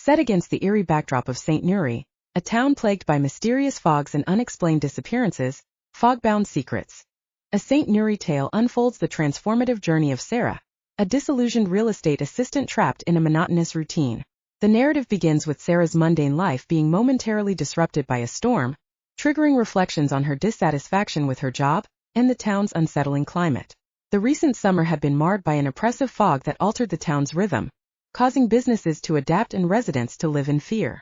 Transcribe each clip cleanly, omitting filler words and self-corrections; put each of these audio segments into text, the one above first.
Set against the eerie backdrop of St. Neuri, a town plagued by mysterious fogs and unexplained disappearances, Fogbound Secrets. A St. Neuri Tale unfolds the transformative journey of Sarah, a disillusioned real estate assistant trapped in a monotonous routine. The narrative begins with Sarah's mundane life being momentarily disrupted by a storm, triggering reflections on her dissatisfaction with her job and the town's unsettling climate. The recent summer had been marred by an oppressive fog that altered the town's rhythm, causing businesses to adapt and residents to live in fear.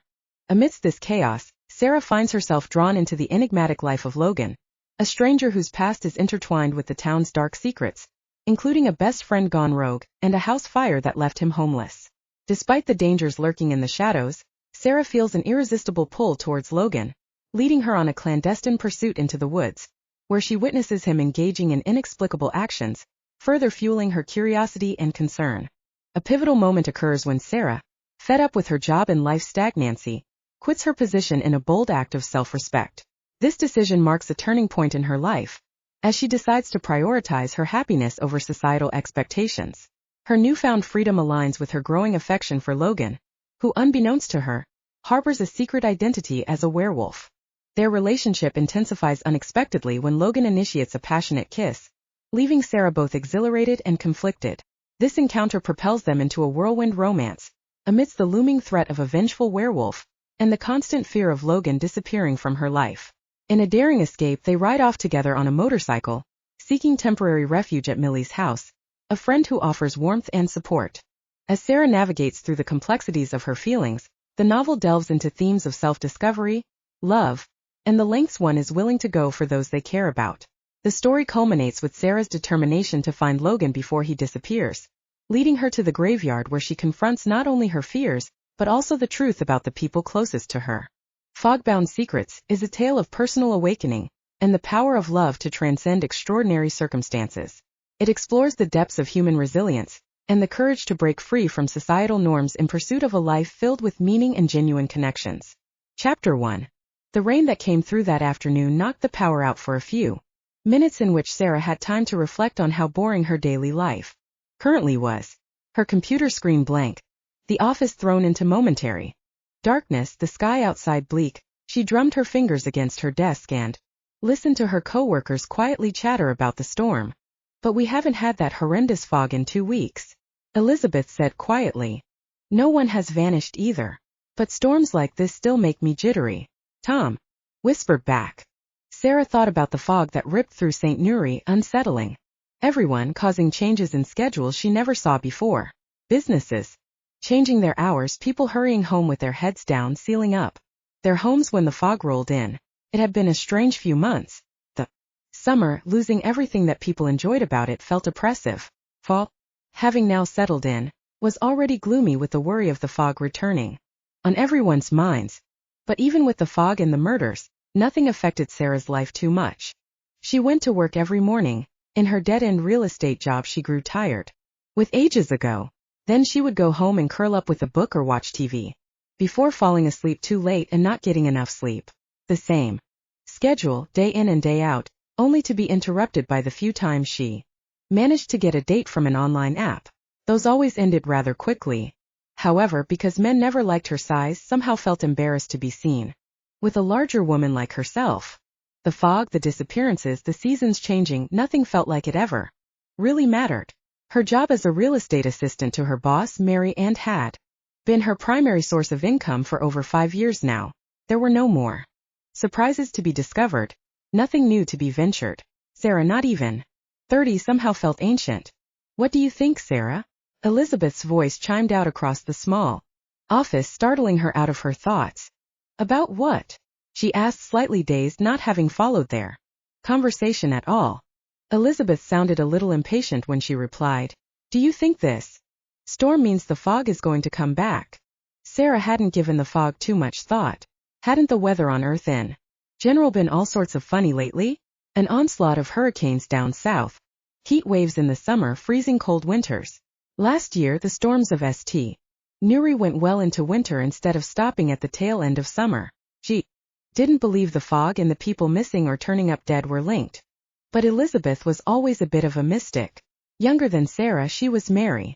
Amidst this chaos, Sarah finds herself drawn into the enigmatic life of Logan, a stranger whose past is intertwined with the town's dark secrets, including a best friend gone rogue and a house fire that left him homeless. Despite the dangers lurking in the shadows, Sarah feels an irresistible pull towards Logan, leading her on a clandestine pursuit into the woods, where she witnesses him engaging in inexplicable actions, further fueling her curiosity and concern. A pivotal moment occurs when Sarah, fed up with her job and life's stagnancy, quits her position in a bold act of self-respect. This decision marks a turning point in her life, as she decides to prioritize her happiness over societal expectations. Her newfound freedom aligns with her growing affection for Logan, who, unbeknownst to her, harbors a secret identity as a werewolf. Their relationship intensifies unexpectedly when Logan initiates a passionate kiss, leaving Sarah both exhilarated and conflicted. This encounter propels them into a whirlwind romance, amidst the looming threat of a vengeful werewolf and the constant fear of Logan disappearing from her life. In a daring escape, they ride off together on a motorcycle, seeking temporary refuge at Millie's house, a friend who offers warmth and support. As Sarah navigates through the complexities of her feelings, the novel delves into themes of self-discovery, love, and the lengths one is willing to go for those they care about. The story culminates with Sarah's determination to find Logan before he disappears, leading her to the graveyard where she confronts not only her fears, but also the truth about the people closest to her. Fogbound Secrets is a tale of personal awakening and the power of love to transcend extraordinary circumstances. It explores the depths of human resilience and the courage to break free from societal norms in pursuit of a life filled with meaning and genuine connections. Chapter 1. The rain that came through that afternoon knocked the power out for a few minutes, in which Sarah had time to reflect on how boring her daily life currently was. Her computer screen blank, the office thrown into momentary darkness, the sky outside bleak. She drummed her fingers against her desk and listened to her coworkers quietly chatter about the storm. "But we haven't had that horrendous fog in 2 weeks," Elizabeth said quietly. "No one has vanished either. But storms like this still make me jittery," Tom whispered back. Sarah thought about the fog that ripped through St. Neuri, unsettling. Everyone causing changes in schedules she never saw before. Businesses changing their hours, people hurrying home with their heads down, sealing up their homes when the fog rolled in. It had been a strange few months. The summer, losing everything that people enjoyed about it, felt oppressive. Fall, having now settled in, was already gloomy with the worry of the fog returning on everyone's minds. But even with the fog and the murders, nothing affected Sarah's life too much. She went to work every morning. In her dead-end real estate job she grew tired with ages ago. Then she would go home and curl up with a book or watch TV, before falling asleep too late and not getting enough sleep. The same schedule, day in and day out, only to be interrupted by the few times she managed to get a date from an online app. Those always ended rather quickly. However, because men never liked her size, somehow felt embarrassed to be seen with a larger woman like herself. The fog, the disappearances, the seasons changing, nothing felt like it ever really mattered. Her job as a real estate assistant to her boss, Mary Ann, had been her primary source of income for over 5 years now. There were no more surprises to be discovered, nothing new to be ventured. Sarah, not even 30, somehow felt ancient. "What do you think, Sarah?" Elizabeth's voice chimed out across the small office, startling her out of her thoughts. "About what?" she asked, slightly dazed, not having followed their conversation at all. Elizabeth sounded a little impatient when she replied, "Do you think this storm means the fog is going to come back?" Sarah hadn't given the fog too much thought. Hadn't the weather on Earth in general been all sorts of funny lately? An onslaught of hurricanes down south, heat waves in the summer, freezing cold winters. Last year the storms of St. Neuri went well into winter instead of stopping at the tail end of summer. She didn't believe the fog and the people missing or turning up dead were linked. But Elizabeth was always a bit of a mystic. Younger than Sarah, she was Mary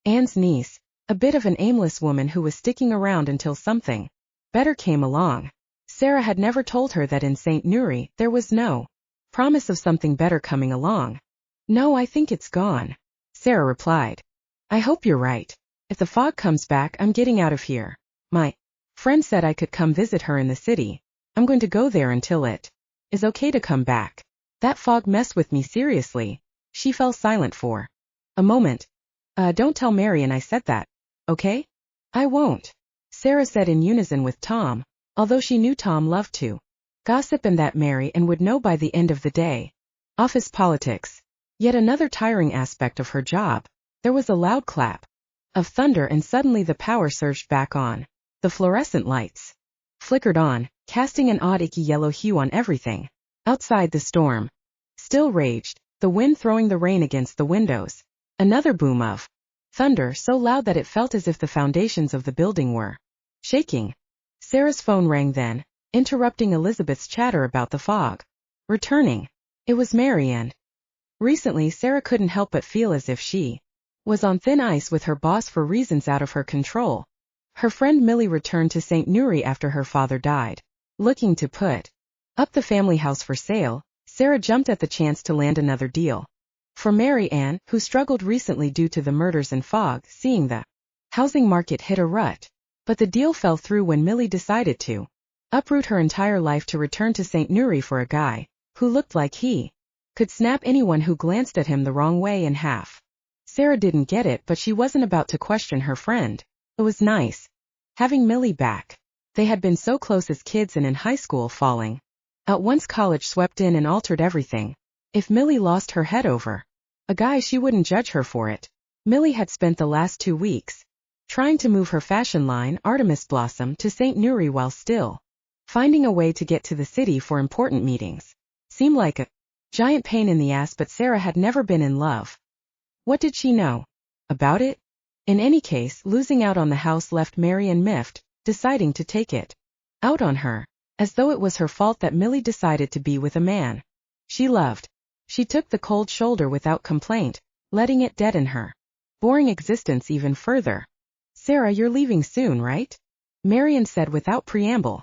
Ann's niece, A bit of an aimless woman who was sticking around until something better came along. Sarah had never told her that in St. Neuri there was no promise of something better coming along. No, I think it's gone, Sarah replied. I hope you're right. If the fog comes back, I'm getting out of here. My friend said I could come visit her in the city. I'm going to go there until it is okay to come back. That fog messed with me seriously. She fell silent for a moment. Don't tell Marian I said that, okay? I won't, Sarah said in unison with Tom, although she knew Tom loved to gossip and that Marian would know by the end of the day. Office politics. Yet another tiring aspect of her job. There was a loud clap of thunder and suddenly the power surged back on. The fluorescent lights flickered on, casting an odd icky yellow hue on everything. Outside the storm still raged, the wind throwing the rain against the windows. Another boom of thunder so loud that it felt as if the foundations of the building were shaking. Sarah's phone rang then, interrupting Elizabeth's chatter about the fog returning. It was Marian. Recently Sarah couldn't help but feel as if she was on thin ice with her boss for reasons out of her control. Her friend Millie returned to St. Neuri after her father died. Looking to put up the family house for sale, Sarah jumped at the chance to land another deal. For Mary Ann, who struggled recently due to the murders and fog, seeing the housing market hit a rut. But the deal fell through when Millie decided to uproot her entire life to return to St. Neuri for a guy who looked like he could snap anyone who glanced at him the wrong way in half. Sarah didn't get it, but she wasn't about to question her friend. It was nice having Millie back. They had been so close as kids and in high school, falling out once college swept in and altered everything. If Millie lost her head over a guy, she wouldn't judge her for it. Millie had spent the last 2 weeks trying to move her fashion line, Artemis Blossom, to St. Neuri while still finding a way to get to the city for important meetings. Seemed like a giant pain in the ass, but Sarah had never been in love. What did she know about it? In any case, losing out on the house left Marian miffed, deciding to take it out on her, as though it was her fault that Millie decided to be with a man she loved. She took the cold shoulder without complaint, letting it deaden her boring existence even further. Sarah, you're leaving soon, right? Marian said without preamble.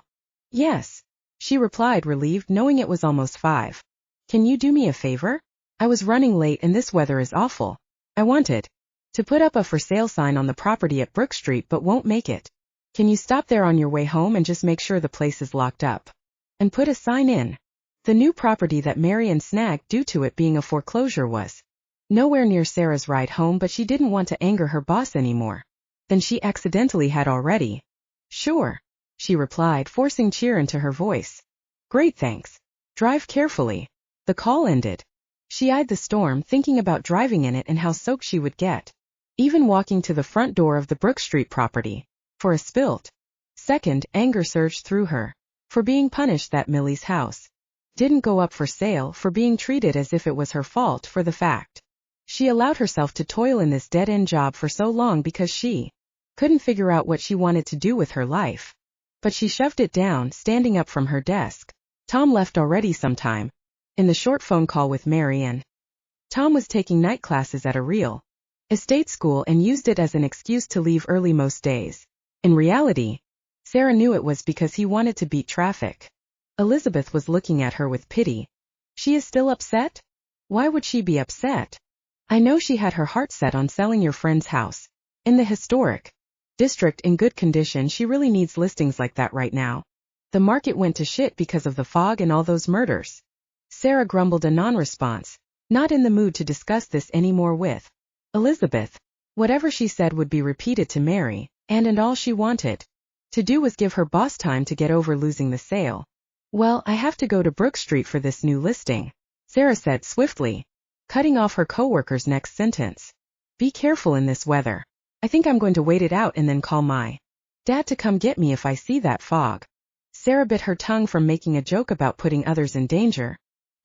Yes, she replied, relieved knowing it was almost 5. Can you do me a favor? I was running late and this weather is awful. I wanted to put up a for sale sign on the property at Brook Street but won't make it. Can you stop there on your way home and just make sure the place is locked up? And put a sign in. The new property that Marian snagged due to it being a foreclosure was nowhere near Sarah's ride home, but she didn't want to anger her boss anymore than she accidentally had already. Sure, she replied, forcing cheer into her voice. Great, thanks. Drive carefully. The call ended. She eyed the storm, thinking about driving in it and how soaked she would get. Even walking to the front door of the Brook Street property. For a spilt second, anger surged through her. For being punished that Millie's house didn't go up for sale, for being treated as if it was her fault, for the fact she allowed herself to toil in this dead-end job for so long because she couldn't figure out what she wanted to do with her life. But she shoved it down, standing up from her desk. Tom left already sometime. In the short phone call with Marian, Tom was taking night classes at a real estate school and used it as an excuse to leave early most days. In reality, Sarah knew it was because he wanted to beat traffic. Elizabeth was looking at her with pity. She is still upset? Why would she be upset? I know she had her heart set on selling your friend's house in the historic district in good condition. She really needs listings like that right now. The market went to shit because of the fog and all those murders. Sarah grumbled a non-response, not in the mood to discuss this anymore with Elizabeth. Whatever she said would be repeated to Mary, and all she wanted to do was give her boss time to get over losing the sale. Well, I have to go to Brook Street for this new listing, Sarah said swiftly, cutting off her coworker's next sentence. Be careful in this weather. I think I'm going to wait it out and then call my dad to come get me if I see that fog. Sarah bit her tongue from making a joke about putting others in danger,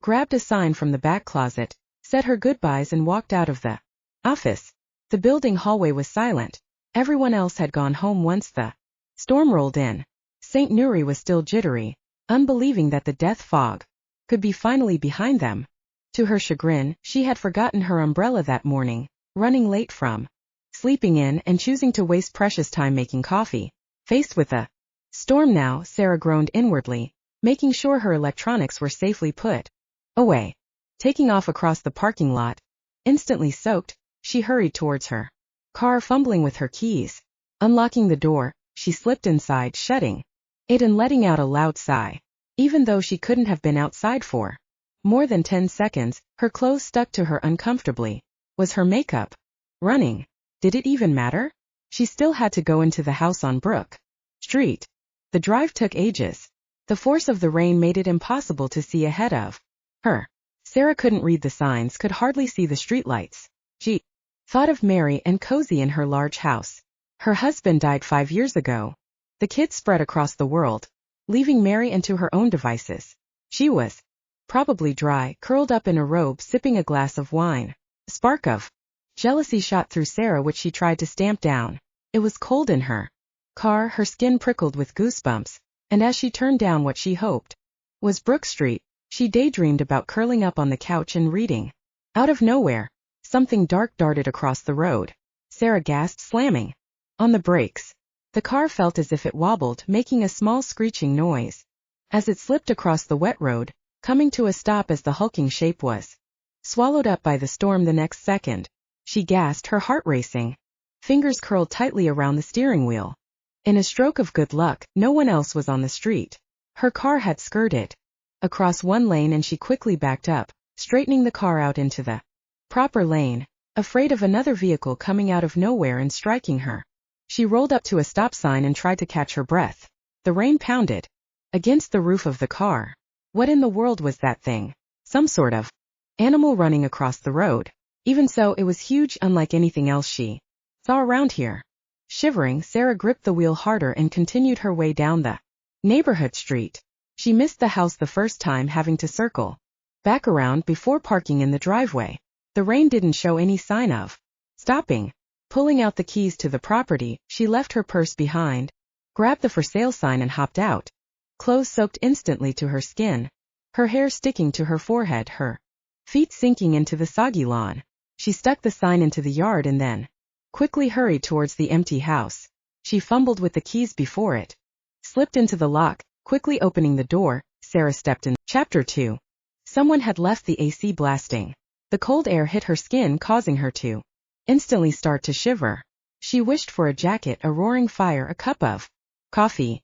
grabbed a sign from the back closet, said her goodbyes and walked out of the office. The building hallway was silent. Everyone else had gone home once the storm rolled in. St. Neuri was still jittery, unbelieving that the death fog could be finally behind them. To her chagrin, she had forgotten her umbrella that morning, running late from sleeping in and choosing to waste precious time making coffee. Faced with a storm now, Sarah groaned inwardly, making sure her electronics were safely put away. Taking off across the parking lot, instantly soaked, she hurried towards her car, fumbling with her keys. Unlocking the door, she slipped inside, shutting it and letting out a loud sigh. Even though she couldn't have been outside for more than 10 seconds, her clothes stuck to her uncomfortably. Was her makeup running? Did it even matter? She still had to go into the house on Brook Street. The drive took ages. The force of the rain made it impossible to see ahead of her. Sarah couldn't read the signs, could hardly see the streetlights. She thought of Mary and cozy in her large house. Her husband died 5 years ago. The kids spread across the world, leaving Mary into her own devices. She was probably dry, curled up in a robe, sipping a glass of wine. A spark of jealousy shot through Sarah, which she tried to stamp down. It was cold in her car, her skin prickled with goosebumps, and as she turned down what she hoped was Brook Street, she daydreamed about curling up on the couch and reading. Out of nowhere, something dark darted across the road. Sarah gasped, slamming on the brakes. The car felt as if it wobbled, making a small screeching noise as it slipped across the wet road, coming to a stop as the hulking shape was swallowed up by the storm. The next second, she gasped, her heart racing, fingers curled tightly around the steering wheel. In a stroke of good luck, no one else was on the street. Her car had skirted across one lane and she quickly backed up, straightening the car out into the proper lane, afraid of another vehicle coming out of nowhere and striking her. She rolled up to a stop sign and tried to catch her breath. The rain pounded against the roof of the car. What in the world was that thing? Some sort of animal running across the road. Even so, it was huge, unlike anything else she saw around here. Shivering, Sarah gripped the wheel harder and continued her way down the neighborhood street. She missed the house the first time, having to circle back around before parking in the driveway. The rain didn't show any sign of stopping. Pulling out the keys to the property, she left her purse behind, grabbed the for sale sign and hopped out. Clothes soaked instantly to her skin, her hair sticking to her forehead, her feet sinking into the soggy lawn. She stuck the sign into the yard and then quickly hurried towards the empty house. She fumbled with the keys before it slipped into the lock. Quickly opening the door, Sarah stepped in. Chapter 2. Someone had left the AC blasting. The cold air hit her skin, causing her to instantly start to shiver. She wished for a jacket, a roaring fire, a cup of coffee.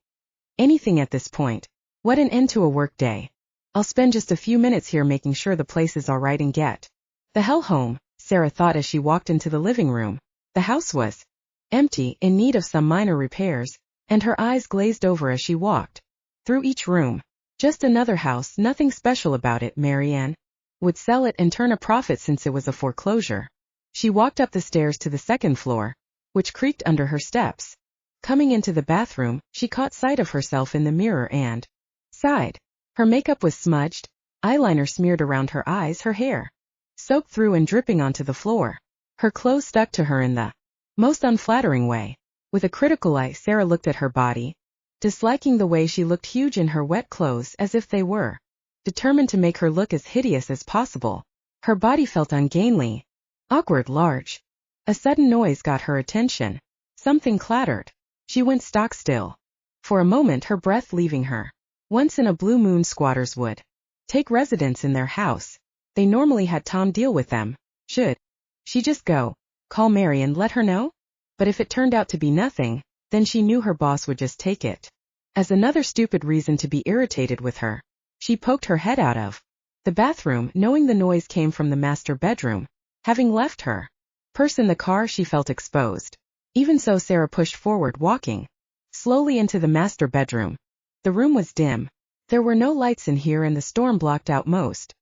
Anything at this point. What an end to a work day. I'll spend just a few minutes here making sure the place is alright and get the hell home, Sarah thought as she walked into the living room. The house was empty, in need of some minor repairs, and her eyes glazed over as she walked through each room. Just another house, nothing special about it. Marianne would sell it and turn a profit since it was a foreclosure. She walked up the stairs to the second floor, which creaked under her steps. Coming into the bathroom, she caught sight of herself in the mirror and sighed. Her makeup was smudged, eyeliner smeared around her eyes, her hair soaked through and dripping onto the floor. Her clothes stuck to her in the most unflattering way. With a critical eye, Sarah looked at her body, disliking the way she looked, huge in her wet clothes, as if they were determined to make her look as hideous as possible. Her body felt ungainly, awkward, large. A sudden noise got her attention. Something clattered. She went stock still. For a moment, her breath leaving her. Once in a blue moon, squatters would take residence in their house. They normally had Tom deal with them. Should she just go, call Mary and let her know? But if it turned out to be nothing, then she knew her boss would just take it as another stupid reason to be irritated with her. She poked her head out of the bathroom, knowing the noise came from the master bedroom. Having left her purse in the car, she felt exposed. Even so, Sarah pushed forward, walking slowly into the master bedroom. The room was dim. There were no lights in here and the storm blocked out most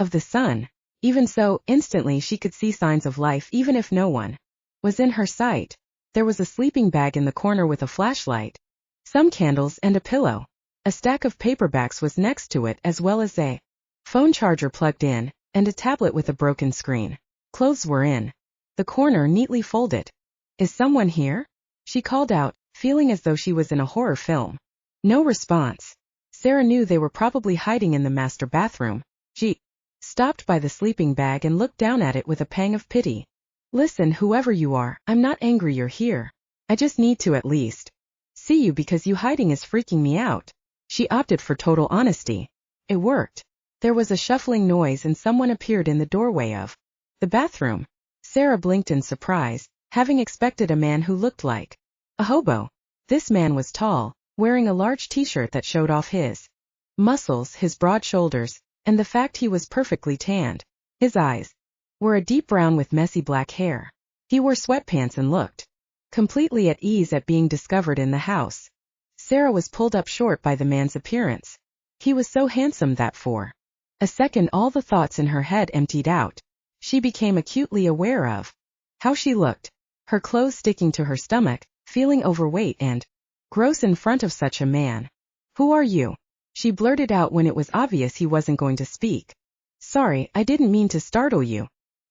of the sun. Even so, instantly she could see signs of life even if no one was in her sight. There was a sleeping bag in the corner with a flashlight, some candles and a pillow. A stack of paperbacks was next to it, as well as a phone charger plugged in, and a tablet with a broken screen. Clothes were in the corner, neatly folded. Is someone here? She called out, feeling as though she was in a horror film. No response. Sarah knew they were probably hiding in the master bathroom. She stopped by the sleeping bag and looked down at it with a pang of pity. Listen, whoever you are, I'm not angry you're here. I just need to at least see you because you hiding is freaking me out. She opted for total honesty. It worked. There was a shuffling noise and someone appeared in the doorway of the bathroom. Sarah blinked in surprise, having expected a man who looked like a hobo. This man was tall, wearing a large t-shirt that showed off his muscles, his broad shoulders, and the fact he was perfectly tanned. His eyes were a deep brown with messy black hair. He wore sweatpants and looked completely at ease at being discovered in the house. Sarah was pulled up short by the man's appearance. He was so handsome that for a second all the thoughts in her head emptied out. She became acutely aware of how she looked, her clothes sticking to her stomach, feeling overweight and gross in front of such a man. Who are you? She blurted out when it was obvious he wasn't going to speak. Sorry, I didn't mean to startle you.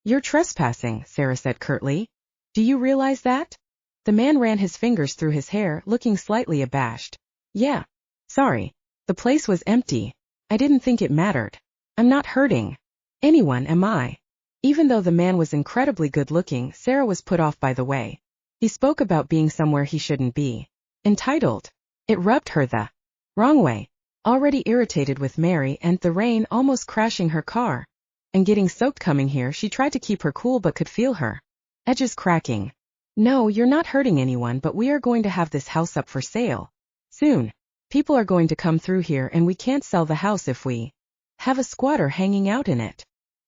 You're trespassing, Sarah said curtly. Do you realize that? The man ran his fingers through his hair, looking slightly abashed. Yeah. Sorry. The place was empty. I didn't think it mattered. I'm not hurting anyone, am I? Even though the man was incredibly good-looking, Sarah was put off by the way he spoke about being somewhere he shouldn't be. Entitled. It rubbed her the wrong way. Already irritated with Mary and the rain almost crashing her car and getting soaked coming here, she tried to keep her cool but could feel her edges cracking. No, you're not hurting anyone, but we are going to have this house up for sale soon. People are going to come through here and we can't sell the house if we have a squatter hanging out in it.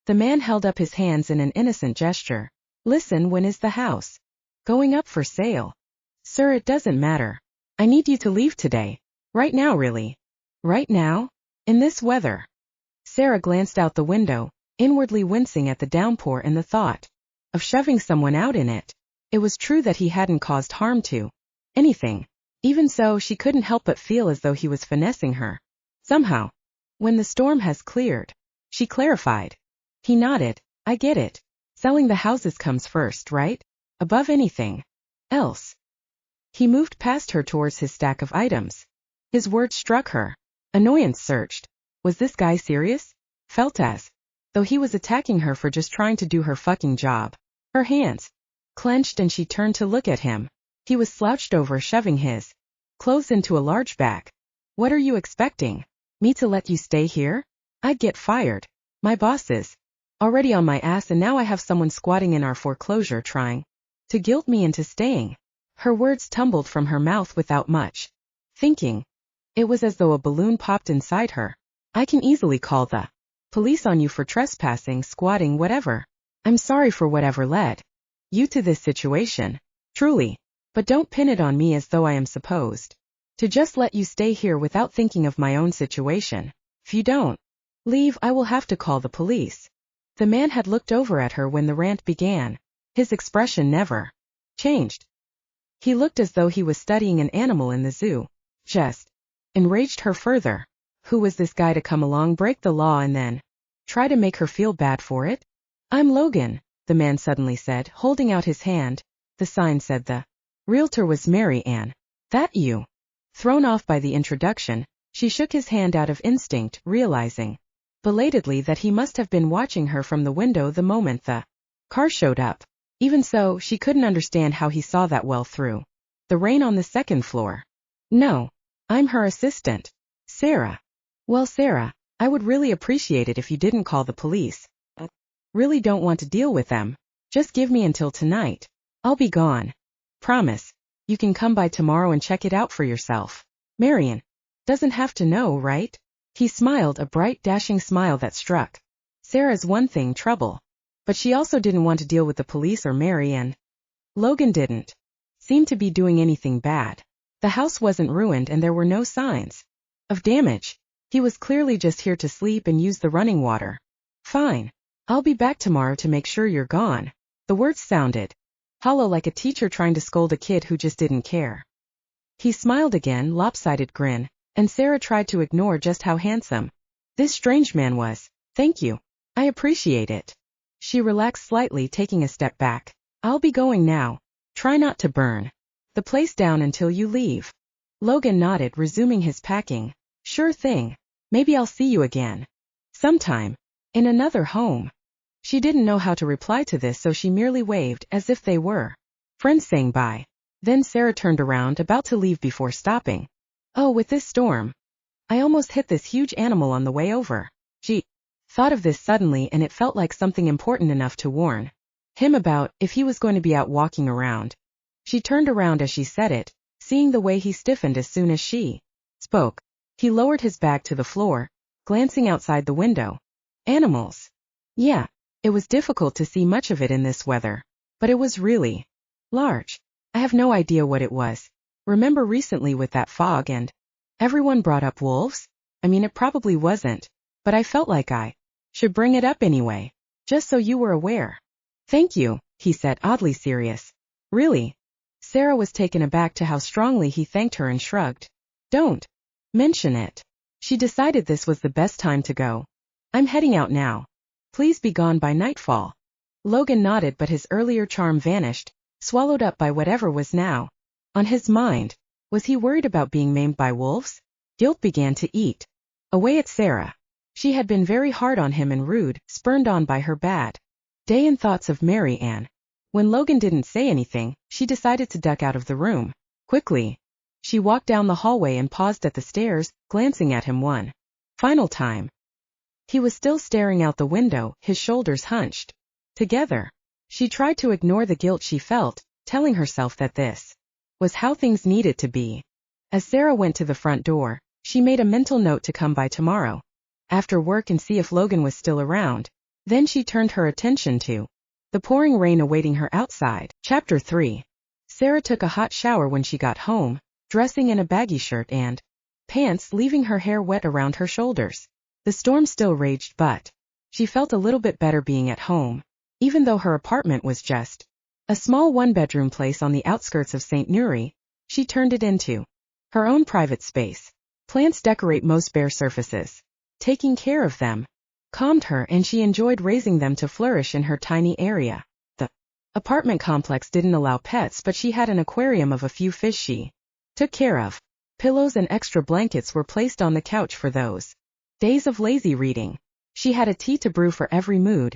The man held up his hands in an innocent gesture. Listen, when is the house going up for sale? Sir, it doesn't matter. I need you to leave today. Right now, really. Right now? In this weather? Sarah glanced out the window, inwardly wincing at the downpour and the thought of shoving someone out in it. It was true that he hadn't caused harm to anything. Even so, she couldn't help but feel as though he was finessing her somehow. When the storm has cleared, she clarified. He nodded. I get it. Selling the houses comes first, right? Above anything else. He moved past her towards his stack of items. His words struck her. Annoyance surged. Was this guy serious? Felt as though he was attacking her for just trying to do her fucking job. Her hands clenched and she turned to look at him. He was slouched over, shoving his clothes into a large bag. What are you expecting? Me to let you stay here? I'd get fired. My boss is already on my ass and now I have someone squatting in our foreclosure trying to guilt me into staying. Her words tumbled from her mouth without much thinking. It was as though a balloon popped inside her. I can easily call the police on you for trespassing, squatting, whatever. I'm sorry for whatever led you to this situation. Truly. But don't pin it on me as though I am supposed to just let you stay here without thinking of my own situation. If you don't leave, I will have to call the police. The man had looked over at her when the rant began. His expression never changed. He looked as though he was studying an animal in the zoo. Just enraged her further. Who was this guy to come along, break the law, and then try to make her feel bad for it? I'm Logan, the man suddenly said, holding out his hand. The sign said the realtor was Mary Ann. That you? Thrown off by the introduction, she shook his hand out of instinct, realizing belatedly that he must have been watching her from the window the moment the car showed up. Even so, she couldn't understand how he saw that well through the rain on the second floor. No. I'm her assistant. Sarah. Well, Sarah, I would really appreciate it if you didn't call the police. Really don't want to deal with them. Just give me until tonight. I'll be gone. Promise. You can come by tomorrow and check it out for yourself. Marian. Doesn't have to know, right? He smiled, a bright, dashing smile that struck Sarah's one thing, trouble. But she also didn't want to deal with the police or Mary, and Logan didn't seem to be doing anything bad. The house wasn't ruined and there were no signs of damage. He was clearly just here to sleep and use the running water. Fine. I'll be back tomorrow to make sure you're gone. The words sounded hollow, like a teacher trying to scold a kid who just didn't care. He smiled again, lopsided grin, and Sarah tried to ignore just how handsome this strange man was. Thank you. I appreciate it. She relaxed slightly, taking a step back. I'll be going now. Try not to burn the place down until you leave. Logan nodded, resuming his packing. Sure thing. Maybe I'll see you again sometime in another home. She didn't know how to reply to this, so she merely waved as if they were friends saying bye. Then Sarah turned around, about to leave before stopping. Oh, with this storm, I almost hit this huge animal on the way over. She thought of this suddenly, and it felt like something important enough to warn him about if he was going to be out walking around. She turned around as she said it, seeing the way he stiffened as soon as she spoke. He lowered his bag to the floor, glancing outside the window. Animals. Yeah, it was difficult to see much of it in this weather, but it was really large. I have no idea what it was. Remember recently with that fog and everyone brought up wolves? I mean, it probably wasn't, but I felt like I should bring it up anyway, just so you were aware. Thank you, he said, oddly serious. Really? Sarah was taken aback to how strongly he thanked her and shrugged. Don't mention it. She decided this was the best time to go. I'm heading out now. Please be gone by nightfall. Logan nodded, but his earlier charm vanished, swallowed up by whatever was now on his mind. Was he worried about being maimed by wolves? Guilt began to eat away at Sarah. She had been very hard on him and rude, spurned on by her bad day and thoughts of Mary Ann. When Logan didn't say anything, she decided to duck out of the room. Quickly, she walked down the hallway and paused at the stairs, glancing at him one final time. He was still staring out the window, his shoulders hunched together. She tried to ignore the guilt she felt, telling herself that this was how things needed to be. As Sarah went to the front door, she made a mental note to come by tomorrow after work and see if Logan was still around. Then she turned her attention to the pouring rain awaiting her outside. Chapter 3. Sarah took a hot shower when she got home, dressing in a baggy shirt and pants, leaving her hair wet around her shoulders. The storm still raged, but she felt a little bit better being at home, even though her apartment was just a small one-bedroom place on the outskirts of St. Neuri. She turned it into her own private space. Plants decorate most bare surfaces. Taking care of them calmed her, and she enjoyed raising them to flourish in her tiny area. The apartment complex didn't allow pets, but she had an aquarium of a few fish she took care of. Pillows and extra blankets were placed on the couch for those days of lazy reading. She had a tea to brew for every mood.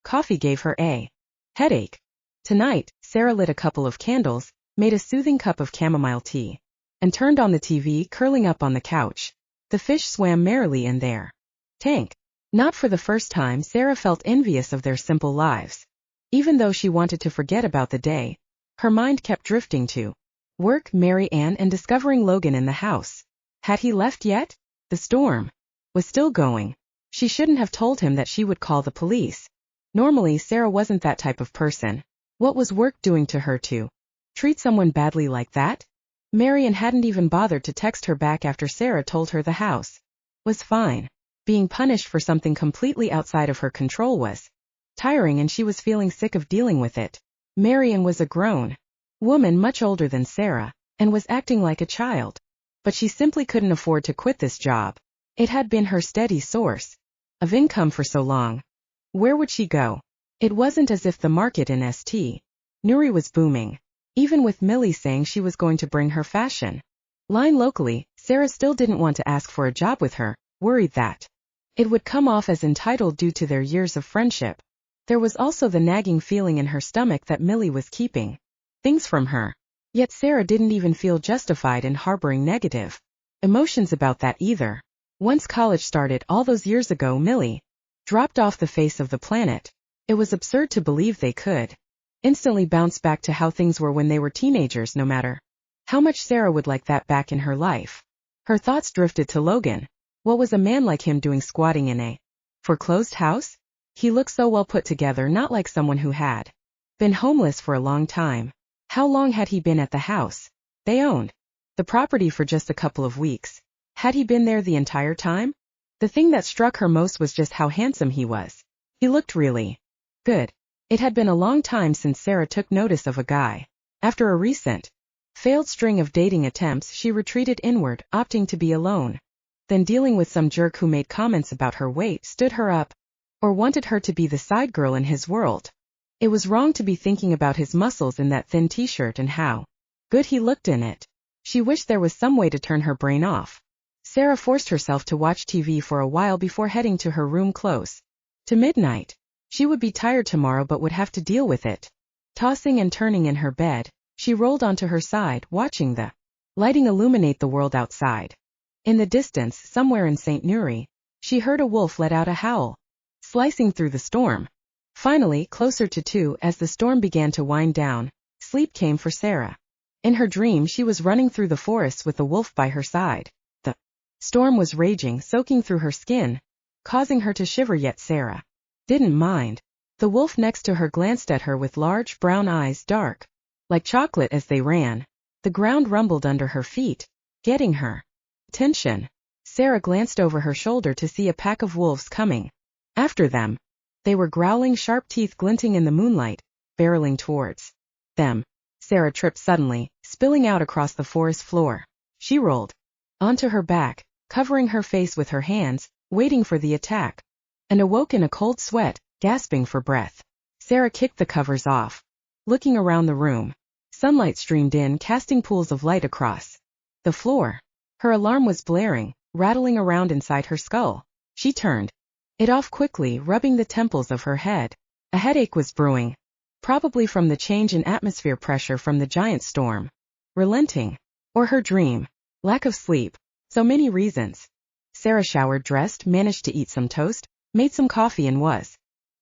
Coffee gave her a headache. Tonight, Sarah lit a couple of candles, made a soothing cup of chamomile tea, and turned on the TV, curling up on the couch. The fish swam merrily in their tank. Not for the first time, Sarah felt envious of their simple lives. Even though she wanted to forget about the day, her mind kept drifting to work, Mary Ann, and discovering Logan in the house. Had he left yet? The storm was still going. She shouldn't have told him that she would call the police. Normally, Sarah wasn't that type of person. What was work doing to her to treat someone badly like that? Mary Ann hadn't even bothered to text her back after Sarah told her the house was fine. Being punished for something completely outside of her control was tiring, and she was feeling sick of dealing with it. Mary Ann was a grown woman much older than Sarah, and was acting like a child. But she simply couldn't afford to quit this job. It had been her steady source of income for so long. Where would she go? It wasn't as if the market in St. Neuri was booming. Even with Millie saying she was going to bring her fashion line locally, Sarah still didn't want to ask for a job with her, worried that it would come off as entitled due to their years of friendship. There was also the nagging feeling in her stomach that Millie was keeping things from her. Yet Sarah didn't even feel justified in harboring negative emotions about that either. Once college started all those years ago, Millie dropped off the face of the planet. It was absurd to believe they could instantly bounce back to how things were when they were teenagers, no matter how much Sarah would like that back in her life. Her thoughts drifted to Logan. What was a man like him doing squatting in a foreclosed house? He looked so well put together, not like someone who had been homeless for a long time. How long had he been at the house? They owned the property for just a couple of weeks. Had he been there the entire time? The thing that struck her most was just how handsome he was. He looked really good. It had been a long time since Sarah took notice of a guy. After a recent failed string of dating attempts, she retreated inward, opting to be alone. Then dealing with some jerk who made comments about her weight, stood her up, or wanted her to be the side girl in his world. It was wrong to be thinking about his muscles in that thin t-shirt and how good he looked in it. She wished there was some way to turn her brain off. Sarah forced herself to watch TV for a while before heading to her room close to midnight. She would be tired tomorrow but would have to deal with it. Tossing and turning in her bed, she rolled onto her side, watching the lighting illuminate the world outside. In the distance, somewhere in St. Neuri, she heard a wolf let out a howl, slicing through the storm. Finally, closer to 2, as the storm began to wind down, sleep came for Sarah. In her dream, she was running through the forest with the wolf by her side. The storm was raging, soaking through her skin, causing her to shiver, yet Sarah didn't mind. The wolf next to her glanced at her with large brown eyes, dark like chocolate. As they ran, the ground rumbled under her feet, getting her attention. Sarah glanced over her shoulder to see a pack of wolves coming after them. They were growling, sharp teeth glinting in the moonlight, barreling towards them. Sarah tripped suddenly, spilling out across the forest floor. She rolled onto her back, covering her face with her hands, waiting for the attack, and awoke in a cold sweat, gasping for breath. Sarah kicked the covers off. Looking around the room, sunlight streamed in, casting pools of light across the floor. Her alarm was blaring, rattling around inside her skull. She turned it off quickly, rubbing the temples of her head. A headache was brewing, probably from the change in atmosphere pressure from the giant storm. Relenting, or her dream, lack of sleep, so many reasons. Sarah showered, dressed, managed to eat some toast, made some coffee, and was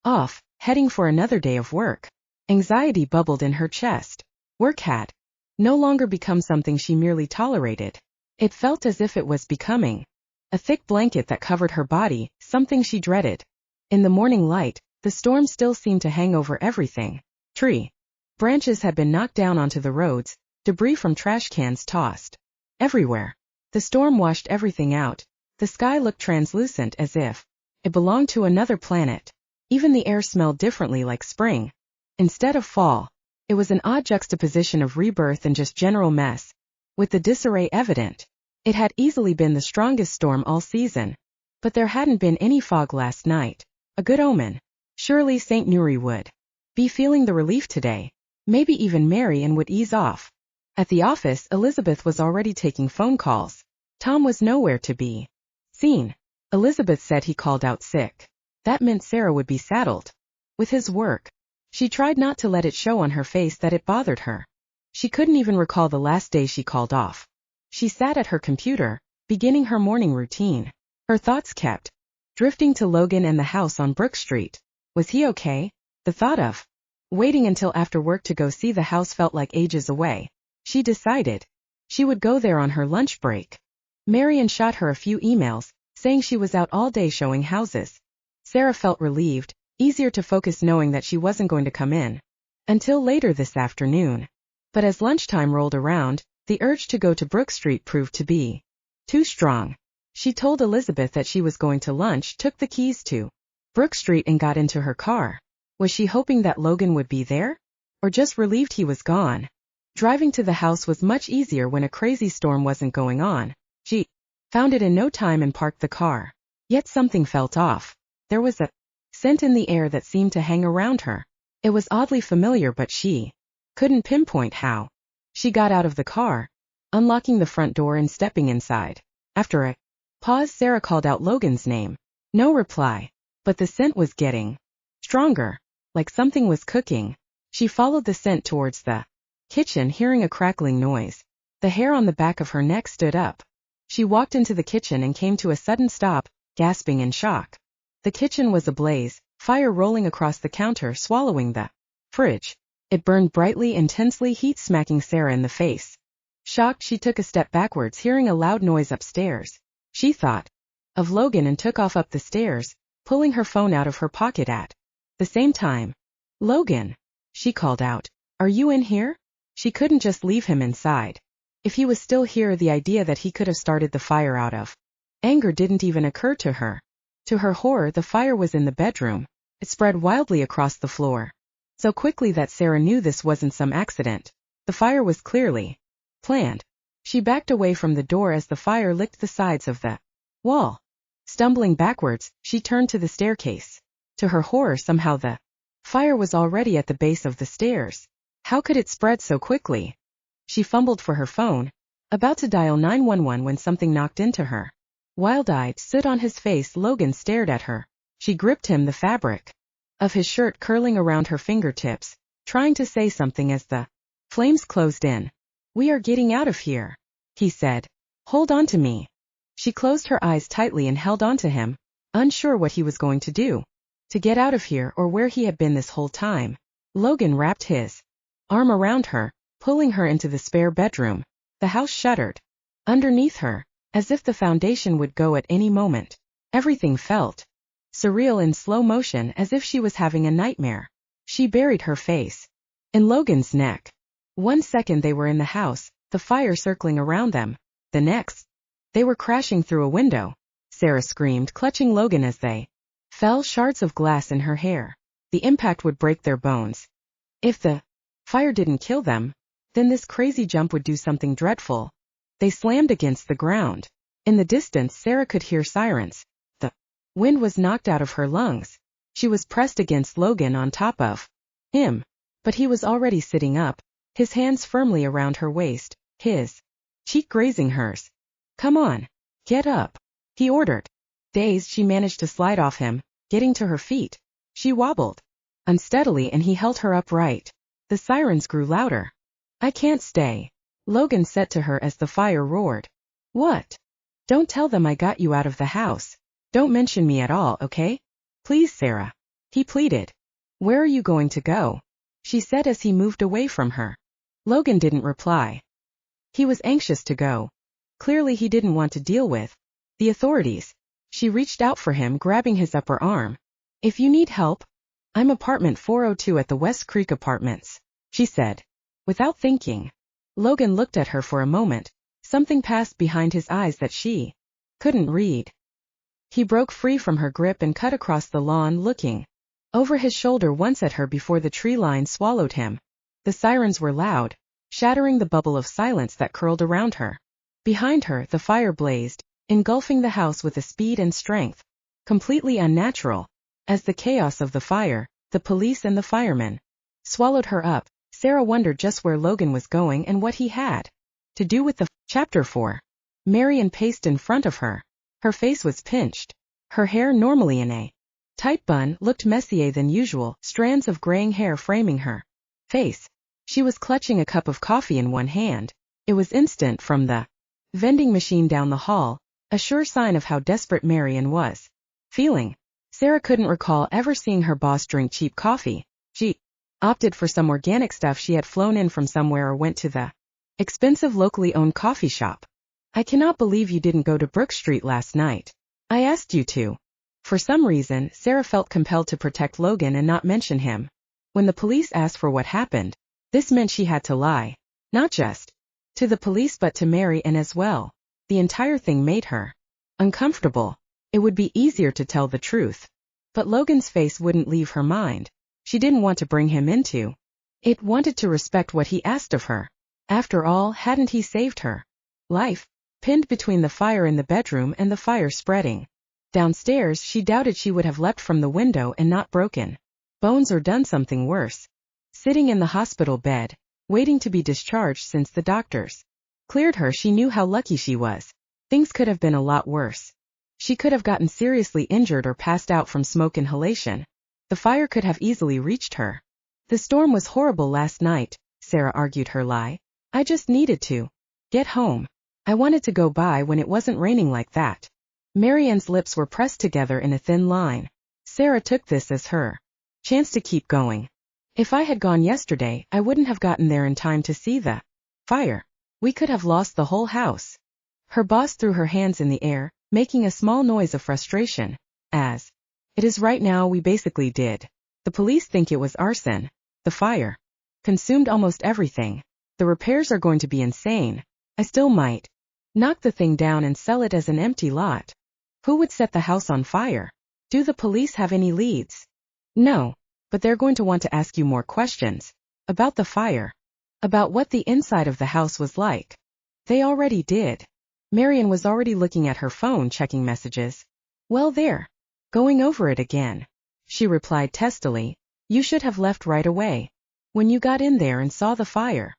off, heading for another day of work. Anxiety bubbled in her chest. Work had no longer become something she merely tolerated. It felt as if it was becoming a thick blanket that covered her body, something she dreaded. In the morning light, the storm still seemed to hang over everything. Tree branches had been knocked down onto the roads, debris from trash cans tossed everywhere. The storm washed everything out. The sky looked translucent, as if it belonged to another planet. Even the air smelled differently, like spring instead of fall. It was an odd juxtaposition of rebirth and just general mess, with the disarray evident. It had easily been the strongest storm all season. But there hadn't been any fog last night. A good omen. Surely St. Neuri would be feeling the relief today. Maybe even Mary and would ease off. At the office, Elizabeth was already taking phone calls. Tom was nowhere to be seen. Elizabeth said he called out sick. That meant Sarah would be saddled with his work. She tried not to let it show on her face that it bothered her. She couldn't even recall the last day she called off. She sat at her computer, beginning her morning routine. Her thoughts kept drifting to Logan and the house on Brook Street. Was he okay? The thought of waiting until after work to go see the house felt like ages away. She decided she would go there on her lunch break. Marian shot her a few emails, saying she was out all day showing houses. Sarah felt relieved, easier to focus knowing that she wasn't going to come in until later this afternoon. But as lunchtime rolled around, the urge to go to Brook Street proved to be too strong. She told Elizabeth that she was going to lunch, took the keys to Brook Street, and got into her car. Was she hoping that Logan would be there? Or just relieved he was gone? Driving to the house was much easier when a crazy storm wasn't going on. She found it in no time and parked the car. Yet something felt off. There was a scent in the air that seemed to hang around her. It was oddly familiar, but she couldn't pinpoint how. She got out of the car, unlocking the front door and stepping inside. After a pause, Sarah called out Logan's name. No reply, but the scent was getting stronger, like something was cooking. She followed the scent towards the kitchen, hearing a crackling noise. The hair on the back of her neck stood up. She walked into the kitchen and came to a sudden stop, gasping in shock. The kitchen was ablaze, fire rolling across the counter, swallowing the fridge. It burned brightly, intensely, heat smacking Sarah in the face. Shocked, she took a step backwards, hearing a loud noise upstairs. She thought of Logan and took off up the stairs, pulling her phone out of her pocket at the same time. Logan, she called out. Are you in here? She couldn't just leave him inside. If he was still here, the idea that he could have started the fire out of anger didn't even occur to her. To her horror, the fire was in the bedroom. It spread wildly across the floor, so quickly that Sarah knew this wasn't some accident. The fire was clearly planned. She backed away from the door as the fire licked the sides of the wall. Stumbling backwards, she turned to the staircase. To her horror, somehow the fire was already at the base of the stairs. How could it spread so quickly? She fumbled for her phone, about to dial 911 when something knocked into her. Wild-eyed, stood on his face, Logan stared at her. She gripped him, the fabric of his shirt curling around her fingertips, trying to say something as the flames closed in. "We are getting out of here," he said. "Hold on to me." She closed her eyes tightly and held on to him, unsure what he was going to do. To get out of here or where he had been this whole time. Logan wrapped his arm around her, pulling her into the spare bedroom. The house shuddered underneath her, as if the foundation would go at any moment. Everything felt surreal in slow motion, as if she was having a nightmare. She buried her face in Logan's neck. One second they were in the house, the fire circling around them. The next, they were crashing through a window. Sarah screamed, clutching Logan as they fell, shards of glass in her hair. The impact would break their bones. If the fire didn't kill them, then this crazy jump would do something dreadful. They slammed against the ground. In the distance, Sarah could hear sirens. The wind was knocked out of her lungs. She was pressed against Logan on top of him, but he was already sitting up, his hands firmly around her waist, his cheek grazing hers. "Come on, get up," he ordered. Dazed, she managed to slide off him, getting to her feet. She wobbled unsteadily and he held her upright. The sirens grew louder. "I can't stay," Logan said to her as the fire roared. "What? Don't tell them I got you out of the house. Don't mention me at all, okay? Please, Sarah," he pleaded. "Where are you going to go?" she said as he moved away from her. Logan didn't reply. He was anxious to go. Clearly he didn't want to deal with the authorities. She reached out for him, grabbing his upper arm. "If you need help, I'm apartment 402 at the West Creek Apartments," she said. Without thinking, Logan looked at her for a moment. Something passed behind his eyes that she couldn't read. He broke free from her grip and cut across the lawn, looking over his shoulder once at her before the tree line swallowed him. The sirens were loud, shattering the bubble of silence that curled around her. Behind her, the fire blazed, engulfing the house with a speed and strength completely unnatural. As the chaos of the fire, the police and the firemen swallowed her up, Sarah wondered just where Logan was going and what he had to do with the Chapter 4. Marion paced in front of her. Her face was pinched. Her hair, normally in a tight bun, looked messier than usual, strands of graying hair framing her face. She was clutching a cup of coffee in one hand. It was instant from the vending machine down the hall, a sure sign of how desperate Marion was feeling. Sarah couldn't recall ever seeing her boss drink cheap coffee. She opted for some organic stuff she had flown in from somewhere or went to the expensive locally owned coffee shop. "I cannot believe you didn't go to Brook Street last night. I asked you to." For some reason, Sarah felt compelled to protect Logan and not mention him. When the police asked for what happened, this meant she had to lie. Not just to the police but to Marion as well. The entire thing made her uncomfortable. It would be easier to tell the truth. But Logan's face wouldn't leave her mind. She didn't want to bring him into it, wanted to respect what he asked of her. After all, hadn't he saved her life? Pinned between the fire in the bedroom and the fire spreading downstairs, she doubted she would have leapt from the window and not broken bones or done something worse. Sitting in the hospital bed, waiting to be discharged since the doctors cleared her, she knew how lucky she was. Things could have been a lot worse. She could have gotten seriously injured or passed out from smoke inhalation. The fire could have easily reached her. "The storm was horrible last night," Sarah argued her lie. "I just needed to get home. I wanted to go by when it wasn't raining like that." Marion's lips were pressed together in a thin line. Sarah took this as her chance to keep going. "If I had gone yesterday, I wouldn't have gotten there in time to see the fire. We could have lost the whole house." Her boss threw her hands in the air, making a small noise of frustration. "As it is right now, we basically did. The police think it was arson. The fire consumed almost everything. The repairs are going to be insane. I still might knock the thing down and sell it as an empty lot." "Who would set the house on fire? Do the police have any leads?" "No, but they're going to want to ask you more questions. About the fire. About what the inside of the house was like." They already did. Marion was already looking at her phone, checking messages. "Well, there. Going over it again," she replied testily. "You should have left right away. When you got in there and saw the fire."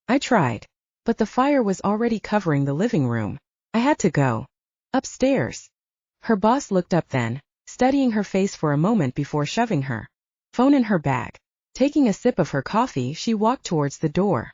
"I tried. But the fire was already covering the living room. I had to go upstairs." Her boss looked up then, studying her face for a moment before shoving her phone in her bag. Taking a sip of her coffee, she walked towards the door.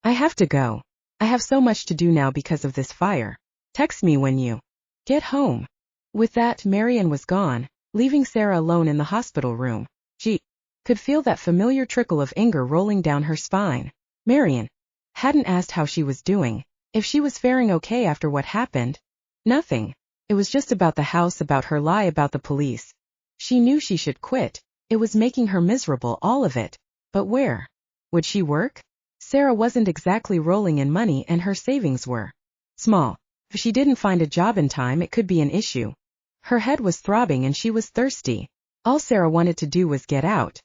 I have to go. I have so much to do now because of this fire. Text me when you get home. With that, Marian was gone, leaving Sarah alone in the hospital room. She could feel that familiar trickle of anger rolling down her spine. Marian hadn't asked how she was doing, if she was faring okay after what happened. Nothing. It was just about the house, about her lie, about the police. She knew she should quit. It was making her miserable, all of it. But where would she work? Sarah wasn't exactly rolling in money and her savings were small. If she didn't find a job in time, it could be an issue. Her head was throbbing and she was thirsty. All Sarah wanted to do was get out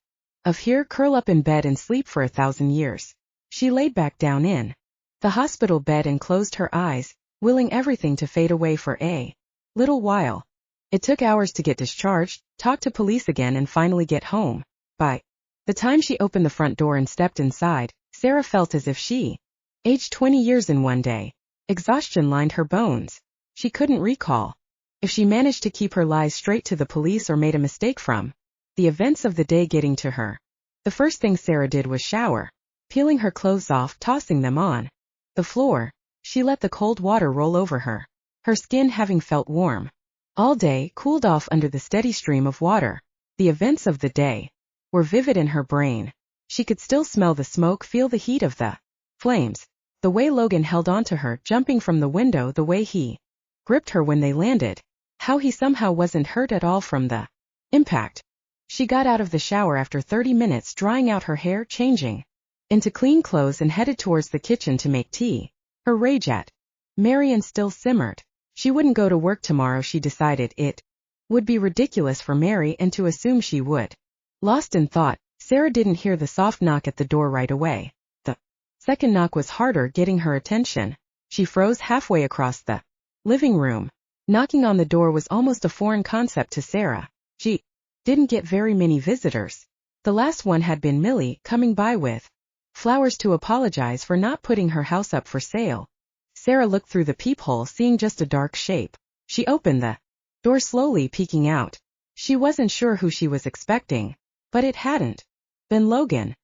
of here, curl up in bed and sleep for 1,000 years. She laid back down in the hospital bed and closed her eyes, willing everything to fade away for a little while. It took hours to get discharged, talk to police again, and finally get home. By the time she opened the front door and stepped inside, Sarah felt as if she aged 20 years in one day. Exhaustion lined her bones. She couldn't recall if she managed to keep her lies straight to the police or made a mistake from the events of the day getting to her. The first thing Sarah did was shower. Peeling her clothes off, tossing them on the floor, she let the cold water roll over her. Her skin, having felt warm all day, cooled off under the steady stream of water. The events of the day were vivid in her brain. She could still smell the smoke, feel the heat of the flames, the way Logan held onto her, jumping from the window, the way he gripped her when they landed, how he somehow wasn't hurt at all from the impact. She got out of the shower after 30 minutes, drying out her hair, changing into clean clothes, and headed towards the kitchen to make tea. Her rage at Marian still simmered. She wouldn't go to work tomorrow, she decided. It would be ridiculous for Mary and to assume she would. Lost in thought, Sarah didn't hear the soft knock at the door right away. The second knock was harder, getting her attention. She froze halfway across the living room. Knocking on the door was almost a foreign concept to Sarah. She didn't get very many visitors. The last one had been Millie, coming by with flowers to apologize for not putting her house up for sale. Sarah looked through the peephole, seeing just a dark shape. She opened the door slowly, peeking out. She wasn't sure who she was expecting, but it hadn't been Logan.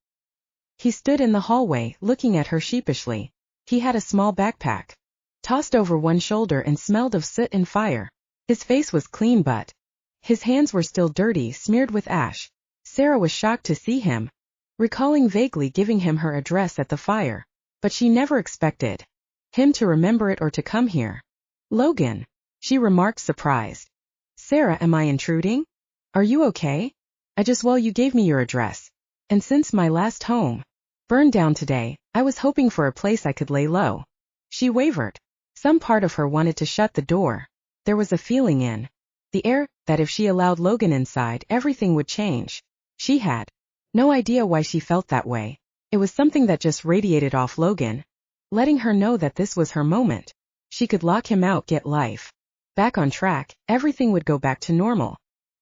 He stood in the hallway, looking at her sheepishly. He had a small backpack tossed over one shoulder and smelled of soot and fire. His face was clean, but his hands were still dirty, smeared with ash. Sarah was shocked to see him, recalling vaguely giving him her address at the fire, but she never expected him to remember it or to come here. Logan, she remarked, surprised. Sarah, am I intruding? Are you okay? Well, you gave me your address. And since my last home burned down today, I was hoping for a place I could lay low. She wavered. Some part of her wanted to shut the door. There was a feeling in the air that if she allowed Logan inside, everything would change. She had no idea why she felt that way. It was something that just radiated off Logan, letting her know that this was her moment. She could lock him out, get life back on track, everything would go back to normal.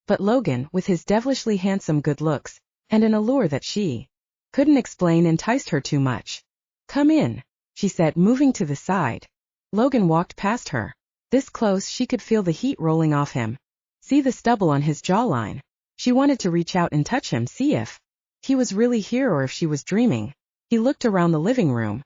But Logan, with his devilishly handsome good looks, and an allure that she couldn't explain, enticed her too much. Come in, she said, moving to the side. Logan walked past her. This close, she could feel the heat rolling off him, see the stubble on his jawline. She wanted to reach out and touch him, see if he was really here or if she was dreaming. He looked around the living room.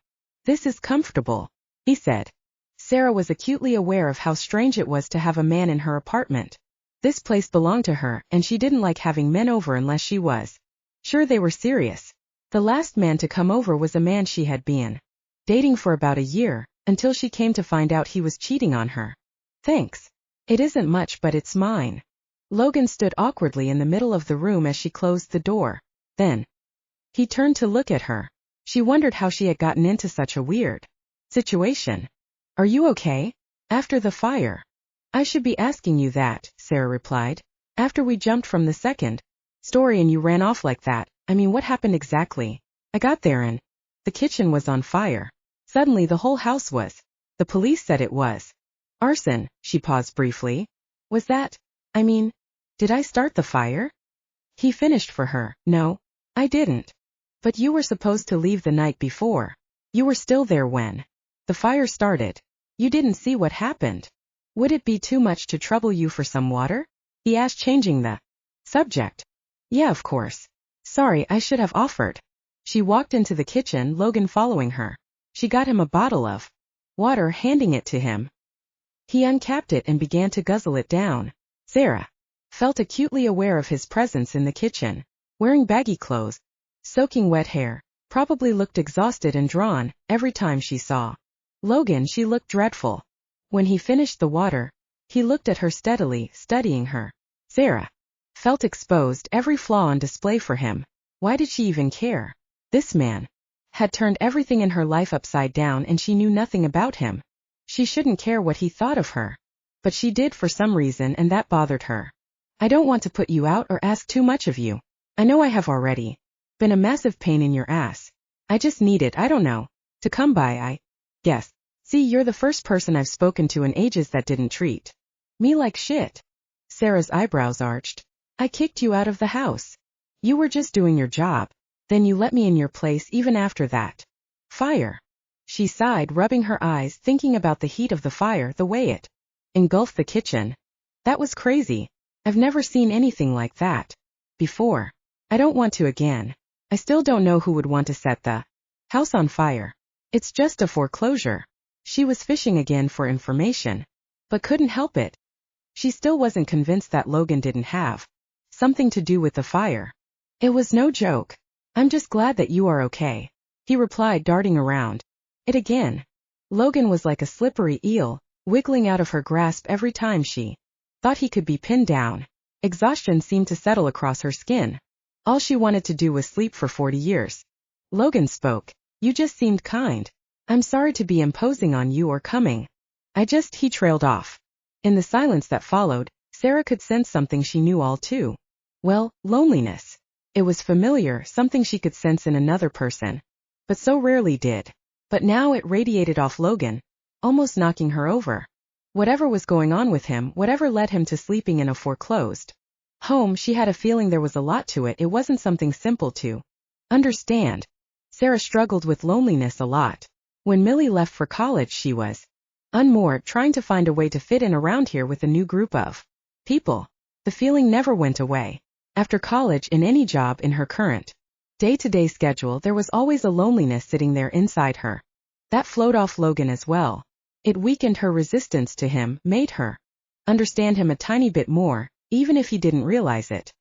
This is comfortable, he said. Sarah was acutely aware of how strange it was to have a man in her apartment. This place belonged to her, and she didn't like having men over unless she was sure they were serious. The last man to come over was a man she had been dating for about a year, until she came to find out he was cheating on her. Thanks. It isn't much, but it's mine. Logan stood awkwardly in the middle of the room as she closed the door. Then he turned to look at her. She wondered how she had gotten into such a weird situation. Are you okay? After the fire? I should be asking you that, Sarah replied. After we jumped from the second story and you ran off like that, what happened exactly? I got there and the kitchen was on fire. Suddenly the whole house was. The police said it was arson. She paused briefly. Was that? Did I start the fire? He finished for her. No, I didn't. But you were supposed to leave the night before. You were still there when the fire started. You didn't see what happened. Would it be too much to trouble you for some water? He asked, changing the subject. Yeah, of course. Sorry, I should have offered. She walked into the kitchen, Logan following her. She got him a bottle of water, handing it to him. He uncapped it and began to guzzle it down. Sarah felt acutely aware of his presence in the kitchen, wearing baggy clothes, soaking wet hair, probably looked exhausted and drawn. Every time she saw Logan, she looked dreadful. When he finished the water, he looked at her steadily, studying her. Sarah felt exposed, every flaw on display for him. Why did she even care? This man had turned everything in her life upside down and she knew nothing about him. She shouldn't care what he thought of her. But she did for some reason, and that bothered her. I don't want to put you out or ask too much of you. I know I have already been a massive pain in your ass. I just needed, I don't know, to come by, I guess. See, you're the first person I've spoken to in ages that didn't treat me like shit. Sarah's eyebrows arched. I kicked you out of the house. You were just doing your job. Then you let me in your place even after that. Fire. She sighed, rubbing her eyes, thinking about the heat of the fire, the way it engulfed the kitchen. That was crazy. I've never seen anything like that before. I don't want to again. I still don't know who would want to set the house on fire. It's just a foreclosure. She was fishing again for information, but couldn't help it. She still wasn't convinced that Logan didn't have something to do with the fire. It was no joke. I'm just glad that you are okay, he replied, darting around it again. Logan was like a slippery eel, wiggling out of her grasp every time she thought he could be pinned down. Exhaustion seemed to settle across her skin. All she wanted to do was sleep for 40 years. Logan spoke. You just seemed kind. I'm sorry to be imposing on you or coming. He trailed off. In the silence that followed, Sarah could sense something she knew all too well, loneliness. It was familiar, something she could sense in another person, but so rarely did. But now it radiated off Logan, almost knocking her over. Whatever was going on with him, whatever led him to sleeping in a foreclosed home, she had a feeling there was a lot to it. It wasn't something simple to understand. Sarah struggled with loneliness a lot. When Millie left for college, she was unmoored, trying to find a way to fit in around here with a new group of people. The feeling never went away. After college, in any job, in her current day-to-day schedule, there was always a loneliness sitting there inside her. That flowed off Logan as well. It weakened her resistance to him, made her understand him a tiny bit more, even if he didn't realize it.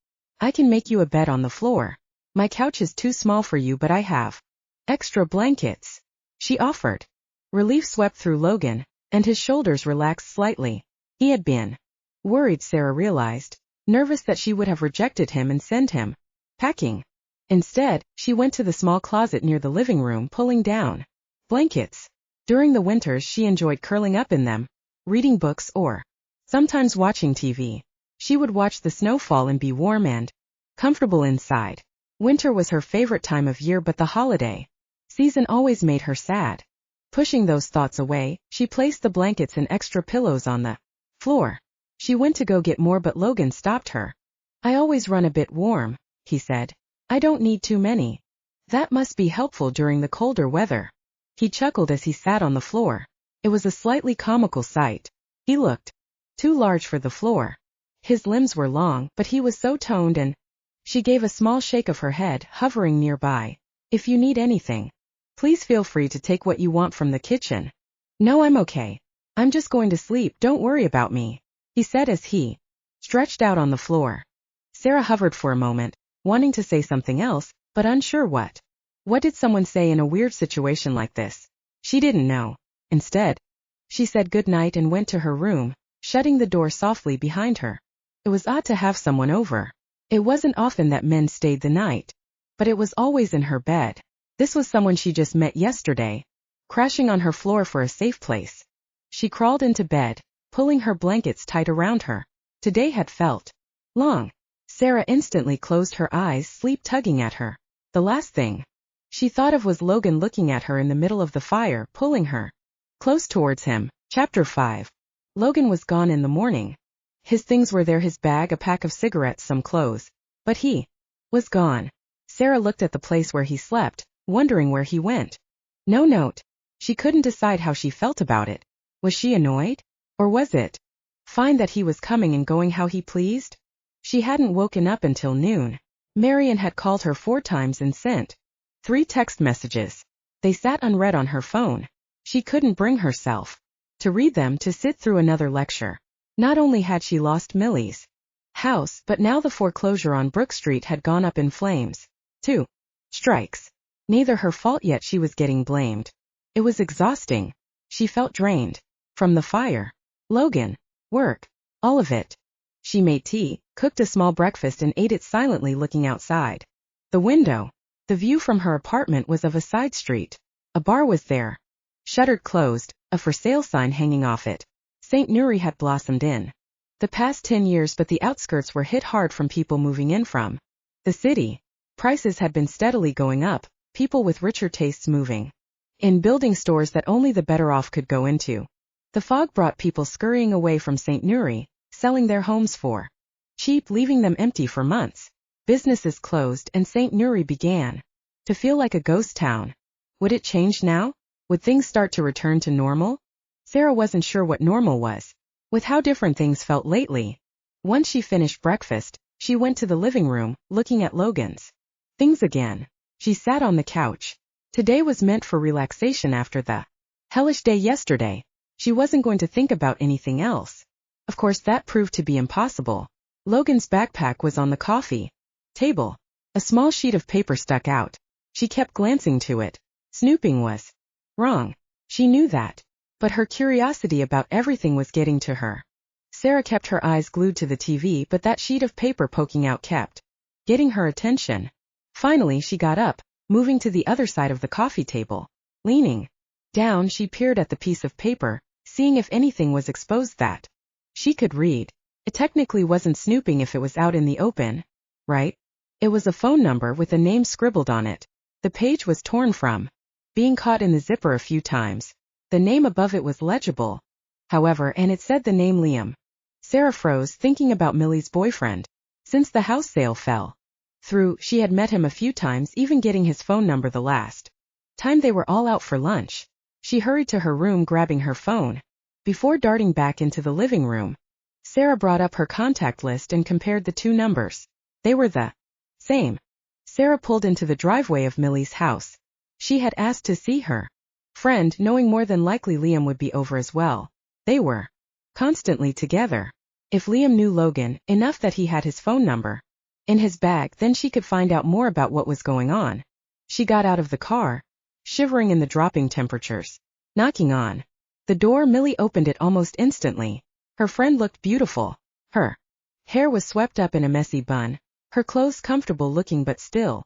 I can make you a bed on the floor. My couch is too small for you, but I have extra blankets, she offered. Relief swept through Logan, and his shoulders relaxed slightly. He had been worried, Sarah realized, nervous that she would have rejected him and sent him packing. Instead, she went to the small closet near the living room, pulling down blankets. During the winters, she enjoyed curling up in them, reading books or sometimes watching TV. She would watch the snow fall and be warm and comfortable inside. Winter was her favorite time of year, but the holiday season always made her sad. Pushing those thoughts away, she placed the blankets and extra pillows on the floor. She went to go get more, but Logan stopped her. I always run a bit warm, he said. I don't need too many. That must be helpful during the colder weather. He chuckled as he sat on the floor. It was a slightly comical sight. He looked too large for the floor. His limbs were long, but he was so toned, and she gave a small shake of her head, hovering nearby. If you need anything, please feel free to take what you want from the kitchen. No, I'm okay. I'm just going to sleep, don't worry about me, he said as he stretched out on the floor. Sarah hovered for a moment, wanting to say something else, but unsure what. What did someone say in a weird situation like this? She didn't know. Instead, she said good night and went to her room, shutting the door softly behind her. It was odd to have someone over. It wasn't often that men stayed the night, but it was always in her bed. This was someone she just met yesterday, crashing on her floor for a safe place. She crawled into bed, pulling her blankets tight around her. Today had felt long. Sarah instantly closed her eyes, sleep tugging at her. The last thing she thought of was Logan looking at her in the middle of the fire, pulling her close towards him. Chapter 5. Logan was gone in the morning. His things were there, his bag, a pack of cigarettes, some clothes. But he was gone. Sarah looked at the place where he slept, wondering where he went. No note. She couldn't decide how she felt about it. Was she annoyed? Or was it fine that he was coming and going how he pleased? She hadn't woken up until noon. Marion had called her 4 times and sent 3 text messages. They sat unread on her phone. She couldn't bring herself to read them, to sit through another lecture. Not only had she lost Millie's house, but now the foreclosure on Brook Street had gone up in flames. 2 strikes. Neither her fault, yet she was getting blamed. It was exhausting. She felt drained. From the fire, Logan, work, all of it. She made tea, cooked a small breakfast and ate it silently, looking outside the window. The view from her apartment was of a side street. A bar was there, shuttered closed, a for sale sign hanging off it. St. Neuri had blossomed in the past 10 years, but the outskirts were hit hard from people moving in from the city. Prices had been steadily going up, people with richer tastes moving in, building stores that only the better off could go into. The fog brought people scurrying away from St. Neuri, selling their homes for cheap, leaving them empty for months. Businesses closed and St. Neuri began to feel like a ghost town. Would it change now? Would things start to return to normal? Sarah wasn't sure what normal was, with how different things felt lately. Once she finished breakfast, she went to the living room, looking at Logan's things again. She sat on the couch. Today was meant for relaxation after the hellish day yesterday. She wasn't going to think about anything else. Of course, that proved to be impossible. Logan's backpack was on the coffee table. A small sheet of paper stuck out. She kept glancing to it. Snooping was wrong. She knew that. But her curiosity about everything was getting to her. Sarah kept her eyes glued to the TV, but that sheet of paper poking out kept getting her attention. Finally, she got up, moving to the other side of the coffee table. Leaning down, she peered at the piece of paper, seeing if anything was exposed that she could read. It technically wasn't snooping if it was out in the open, right? It was a phone number with a name scribbled on it. The page was torn from being caught in the zipper a few times. The name above it was legible, however, and it said the name Liam. Sarah froze, thinking about Millie's boyfriend. Since the house sale fell through, she had met him a few times, even getting his phone number the last time they were all out for lunch. She hurried to her room, grabbing her phone. Before darting back into the living room, Sarah brought up her contact list and compared the 2 numbers. They were the same. Sarah pulled into the driveway of Millie's house. She had asked to see her friend, knowing more than likely Liam would be over as well. They were constantly together. If Liam knew Logan, enough that he had his phone number in his bag, then she could find out more about what was going on. She got out of the car, shivering in the dropping temperatures. Knocking on the door, Millie opened it almost instantly. Her friend looked beautiful. Her hair was swept up in a messy bun, her clothes comfortable looking but still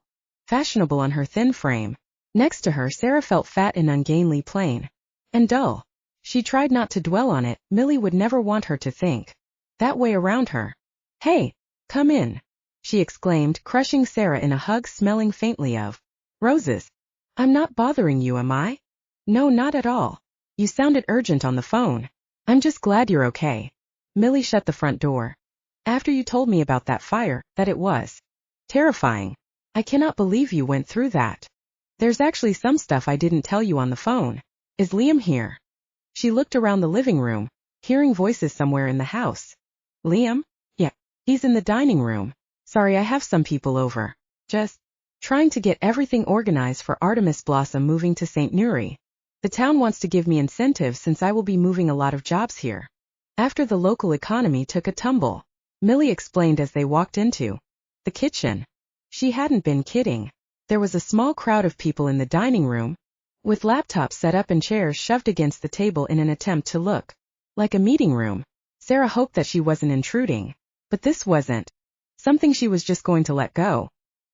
fashionable on her thin frame. Next to her, Sarah felt fat and ungainly, plain and dull. She tried not to dwell on it. Millie would never want her to think that way around her. "Hey, come in," she exclaimed, crushing Sarah in a hug, smelling faintly of roses. "I'm not bothering you, am I?" "No, not at all. You sounded urgent on the phone. I'm just glad you're okay." Millie shut the front door. "After you told me about that fire, that it was terrifying. I cannot believe you went through that. There's actually some stuff I didn't tell you on the phone. Is Liam here?" She looked around the living room, hearing voices somewhere in the house. "Liam? Yeah, he's in the dining room. Sorry, I have some people over. Just trying to get everything organized for Artemis Blossom moving to St. Neuri. The town wants to give me incentives since I will be moving a lot of jobs here after the local economy took a tumble," Millie explained as they walked into the kitchen. She hadn't been kidding. There was a small crowd of people in the dining room, with laptops set up and chairs shoved against the table in an attempt to look like a meeting room. Sarah hoped that she wasn't intruding, but this wasn't something she was just going to let go.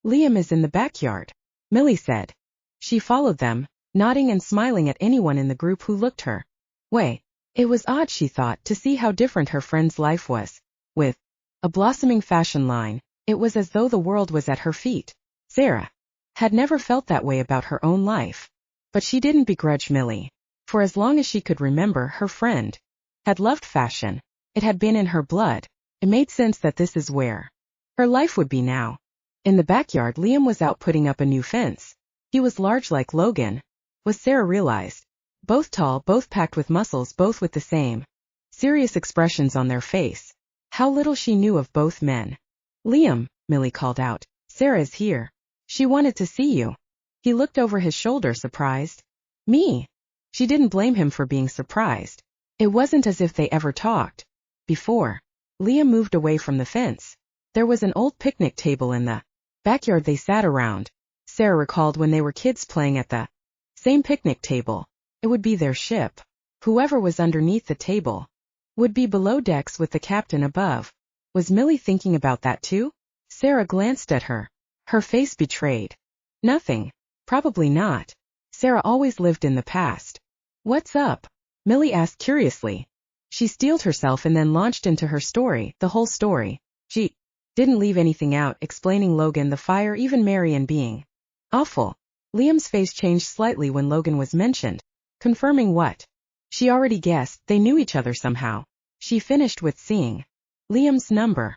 "Liam is in the backyard," Millie said. She followed them, nodding and smiling at anyone in the group who looked her way. It was odd, she thought, to see how different her friend's life was. With a blossoming fashion line, it was as though the world was at her feet. Sarah had never felt that way about her own life. But she didn't begrudge Millie. For as long as she could remember, her friend had loved fashion. It had been in her blood. It made sense that this is where her life would be now. In the backyard, Liam was out putting up a new fence. He was large like Logan, was Sarah realized. Both tall, both packed with muscles, both with the same serious expressions on their face. How little she knew of both men. "Liam," Millie called out. Sarah's here. She wanted to see you. He looked over his shoulder, surprised. Me? She didn't blame him for being surprised. It wasn't as if they ever talked before. Liam moved away from the fence. There was an old picnic table in the backyard they sat around. Sarah recalled when they were kids playing at the same picnic table. It would be their ship. Whoever was underneath the table would be below decks with the captain above. Was Millie thinking about that too? Sarah glanced at her. Her face betrayed nothing. Probably not. Sarah always lived in the past. What's up? Millie asked curiously. She steeled herself and then launched into her story, the whole story. She didn't leave anything out, explaining Logan, the fire, even Marion being awful. Liam's face changed slightly when Logan was mentioned, confirming what she already guessed. They knew each other somehow. She finished with seeing Liam's number.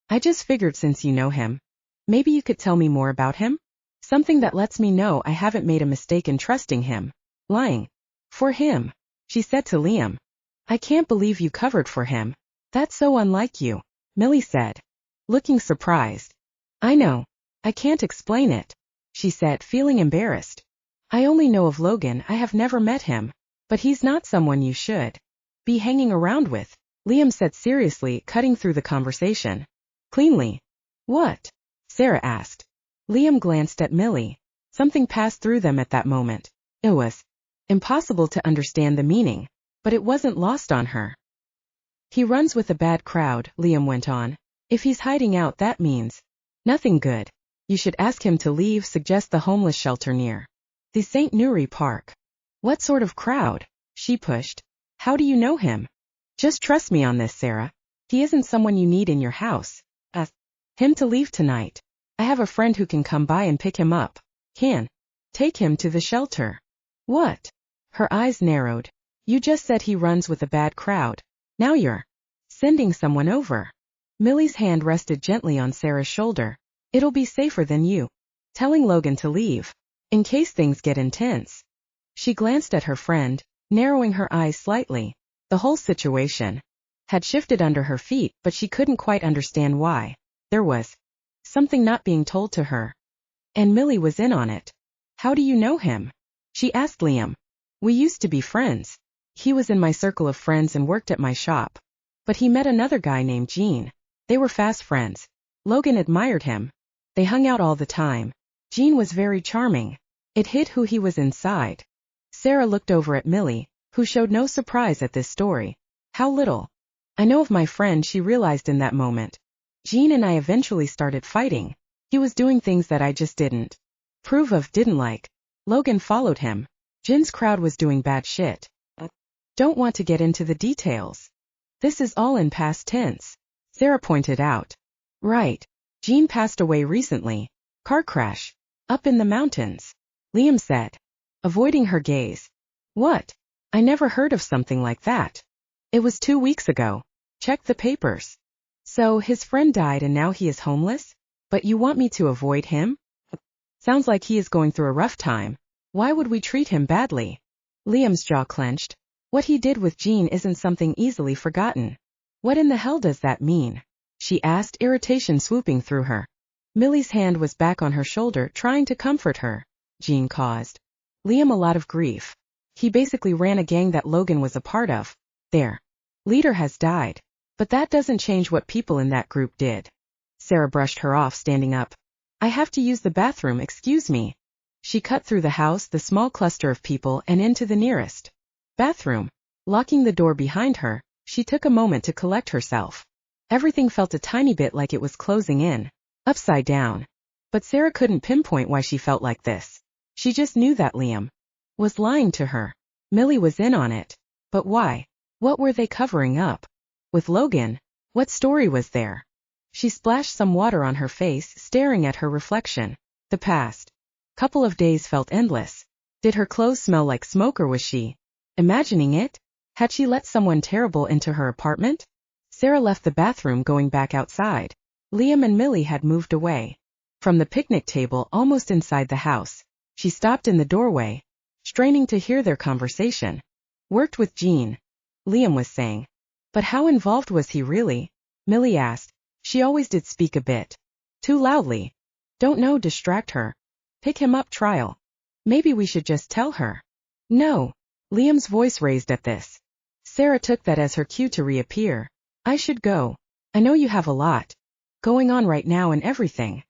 I just figured since you know him, maybe you could tell me more about him? Something that lets me know I haven't made a mistake in trusting him. Lying for him, she said to Liam. I can't believe you covered for him. That's so unlike you, Millie said, looking surprised. I know. I can't explain it, she said, feeling embarrassed. I only know of Logan. I have never met him. But he's not someone you should be hanging around with, Liam said seriously, cutting through the conversation. Cleanly. What? Sarah asked. Liam glanced at Millie. Something passed through them at that moment. It was impossible to understand the meaning, but it wasn't lost on her. He runs with a bad crowd, Liam went on. If he's hiding out, that means nothing good. You should ask him to leave, suggest the homeless shelter near the St. Neuri Park. What sort of crowd? She pushed. How do you know him? Just trust me on this, Sarah. He isn't someone you need in your house. Ask him to leave tonight. I have a friend who can come by and pick him up. Can take him to the shelter. What? Her eyes narrowed. You just said he runs with a bad crowd. Now you're sending someone over. Millie's hand rested gently on Sarah's shoulder. It'll be safer than you telling Logan to leave, in case things get intense. She glanced at her friend, narrowing her eyes slightly. The whole situation had shifted under her feet, but she couldn't quite understand why. There was something not being told to her. And Millie was in on it. How do you know him? She asked Liam. We used to be friends. He was in my circle of friends and worked at my shop. But he met another guy named Gene. They were fast friends. Logan admired him. They hung out all the time. Gene was very charming. It hid who he was inside. Sarah looked over at Millie, who showed no surprise at this story. How little I know of my friend, she realized in that moment. Gene and I eventually started fighting. He was doing things that I just didn't like. Logan followed him. Gene's crowd was doing bad shit. Don't want to get into the details. This is all in past tense, Sarah pointed out. Right. Gene passed away recently. Car crash. Up in the mountains, Liam said, avoiding her gaze. What? I never heard of something like that. It was 2 weeks ago. Check the papers. So his friend died and now he is homeless? But you want me to avoid him? Sounds like he is going through a rough time. Why would we treat him badly? Liam's jaw clenched. What he did with Gene isn't something easily forgotten. What in the hell does that mean? She asked, irritation swooping through her. Millie's hand was back on her shoulder, trying to comfort her. Gene caused Liam a lot of grief. He basically ran a gang that Logan was a part of. Their leader has died. But that doesn't change what people in that group did. Sarah brushed her off, standing up. I have to use the bathroom, excuse me. She cut through the house, the small cluster of people, and into the nearest bathroom. Locking the door behind her, she took a moment to collect herself. Everything felt a tiny bit like it was closing in, upside down. But Sarah couldn't pinpoint why she felt like this. She just knew that Liam was lying to her. Millie was in on it. But why? What were they covering up? With Logan? What story was there? She splashed some water on her face, staring at her reflection. The past couple of days felt endless. Did her clothes smell like smoke, or was she imagining it? Had she let someone terrible into her apartment? Sarah left the bathroom, going back outside. Liam and Millie had moved away from the picnic table, almost inside the house. She stopped in the doorway, straining to hear their conversation. Worked with Gene, Liam was saying. But how involved was he really? Millie asked. She always did speak a bit too loudly. Don't know, distract her. Pick him up, trial. Maybe we should just tell her. No. Liam's voice raised at this. Sarah took that as her cue to reappear. I should go. I know you have a lot going on right now and everything.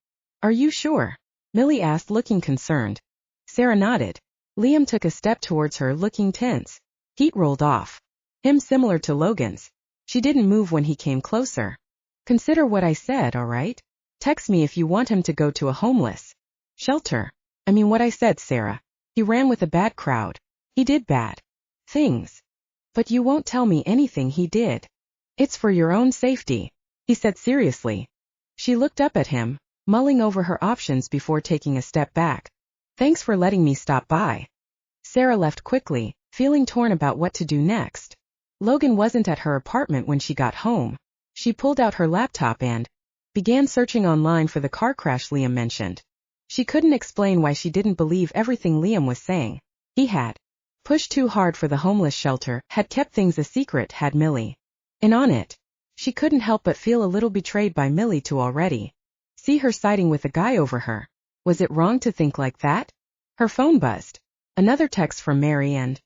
Are you sure? Millie asked, looking concerned. Sarah nodded. Liam took a step towards her, looking tense. Heat rolled off him, similar to Logan's. She didn't move when he came closer. Consider what I said, all right? Text me if you want him to go to a homeless shelter. I mean what I said, Sarah. He ran with a bad crowd. He did bad things. But you won't tell me anything he did. It's for your own safety, he said seriously. She looked up at him, mulling over her options before taking a step back. Thanks for letting me stop by. Sarah left quickly, feeling torn about what to do next. Logan wasn't at her apartment when she got home. She pulled out her laptop and began searching online for the car crash Liam mentioned. She couldn't explain why she didn't believe everything Liam was saying. He had pushed too hard for the homeless shelter, had kept things a secret, had Millie in on it. She couldn't help but feel a little betrayed by Millie to already see her siding with a guy over her. Was it wrong to think like that? Her phone buzzed. Another text from Mary, and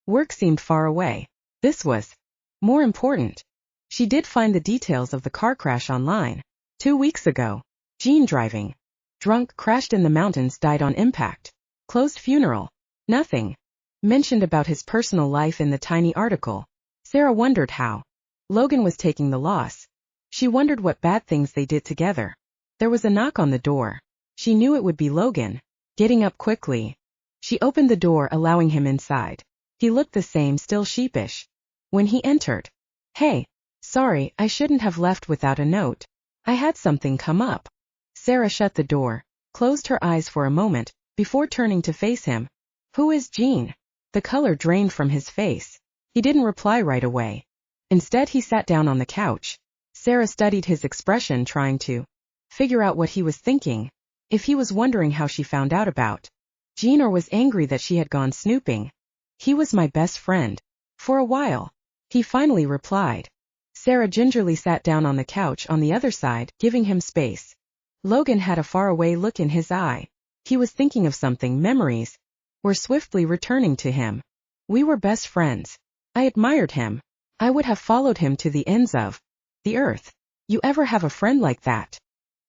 work seemed far away. This was more important. She did find the details of the car crash online. 2 weeks ago. Jean, driving drunk, crashed in the mountains, died on impact. Closed funeral. Nothing mentioned about his personal life in the tiny article. Sarah wondered how Logan was taking the loss. She wondered what bad things they did together. There was a knock on the door. She knew it would be Logan. Getting up quickly, she opened the door, allowing him inside. He looked the same, still sheepish. When he entered, "Hey, sorry, I shouldn't have left without a note. I had something come up." Sarah shut the door, closed her eyes for a moment, before turning to face him. "Who is Jean?" The color drained from his face. He didn't reply right away. Instead, he sat down on the couch. Sarah studied his expression, trying to figure out what he was thinking. If he was wondering how she found out about Jean, or was angry that she had gone snooping. "He was my best friend. For a while," he finally replied. Sarah gingerly sat down on the couch on the other side, giving him space. Logan had a faraway look in his eye. He was thinking of something. Memories were swiftly returning to him. "We were best friends. I admired him. I would have followed him to the ends of the earth. You ever have a friend like that?"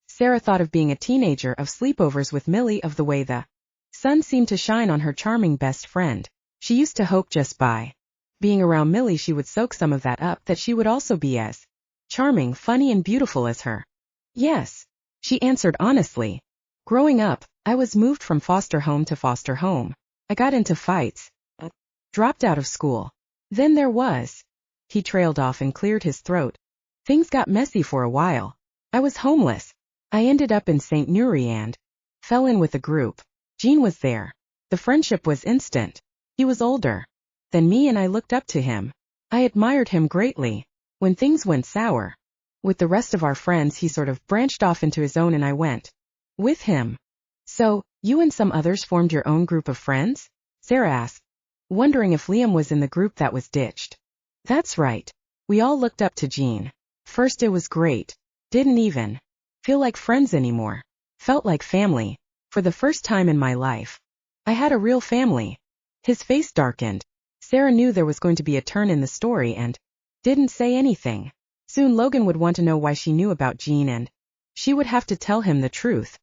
Sarah thought of being a teenager, of sleepovers with Millie, of the way the sun seemed to shine on her charming best friend. She used to hope just by being around Millie she would soak some of that up, that she would also be as charming, funny, and beautiful as her. "Yes," she answered honestly. "Growing up, I was moved from foster home to foster home. I got into fights, dropped out of school. Then there was..." He trailed off and cleared his throat. "Things got messy for a while. I was homeless. I ended up in St. Neuri and fell in with a group. Jean was there. The friendship was instant. He was older than me and I looked up to him. I admired him greatly. When things went sour with the rest of our friends, he sort of branched off into his own and I went with him." "So, you and some others formed your own group of friends?" Sarah asked, wondering if Liam was in the group that was ditched. "That's right. We all looked up to Jean. First it was great. Didn't even feel like friends anymore. Felt like family. For the first time in my life, I had a real family." His face darkened. Sarah knew there was going to be a turn in the story and didn't say anything. Soon Logan would want to know why she knew about Jean, and she would have to tell him the truth.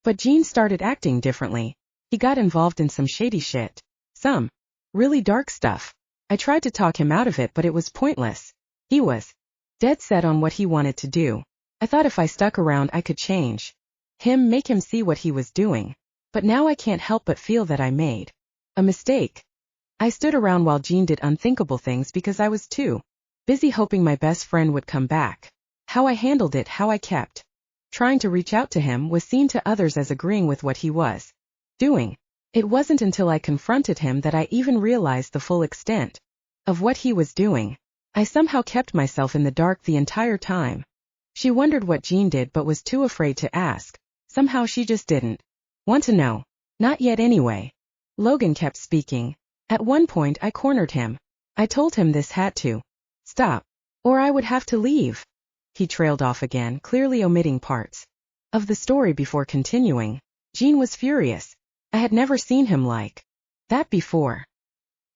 But Jean started acting differently. He got involved in some shady shit. Some really dark stuff. I tried to talk him out of it, but it was pointless. He was dead set on what he wanted to do. I thought if I stuck around I could change him, make him see what he was doing. But now I can't help but feel that I made a mistake. I stood around while Jean did unthinkable things because I was too busy hoping my best friend would come back. How I handled it, how I kept trying to reach out to him, was seen to others as agreeing with what he was doing. It wasn't until I confronted him that I even realized the full extent of what he was doing. I somehow kept myself in the dark the entire time. She wondered what Jean did but was too afraid to ask. Somehow she just didn't want to know. Not yet anyway. Logan kept speaking. At one point I cornered him. I told him this had to stop, or I would have to leave. He trailed off again, clearly omitting parts of the story before continuing. Jean was furious. I had never seen him like that before.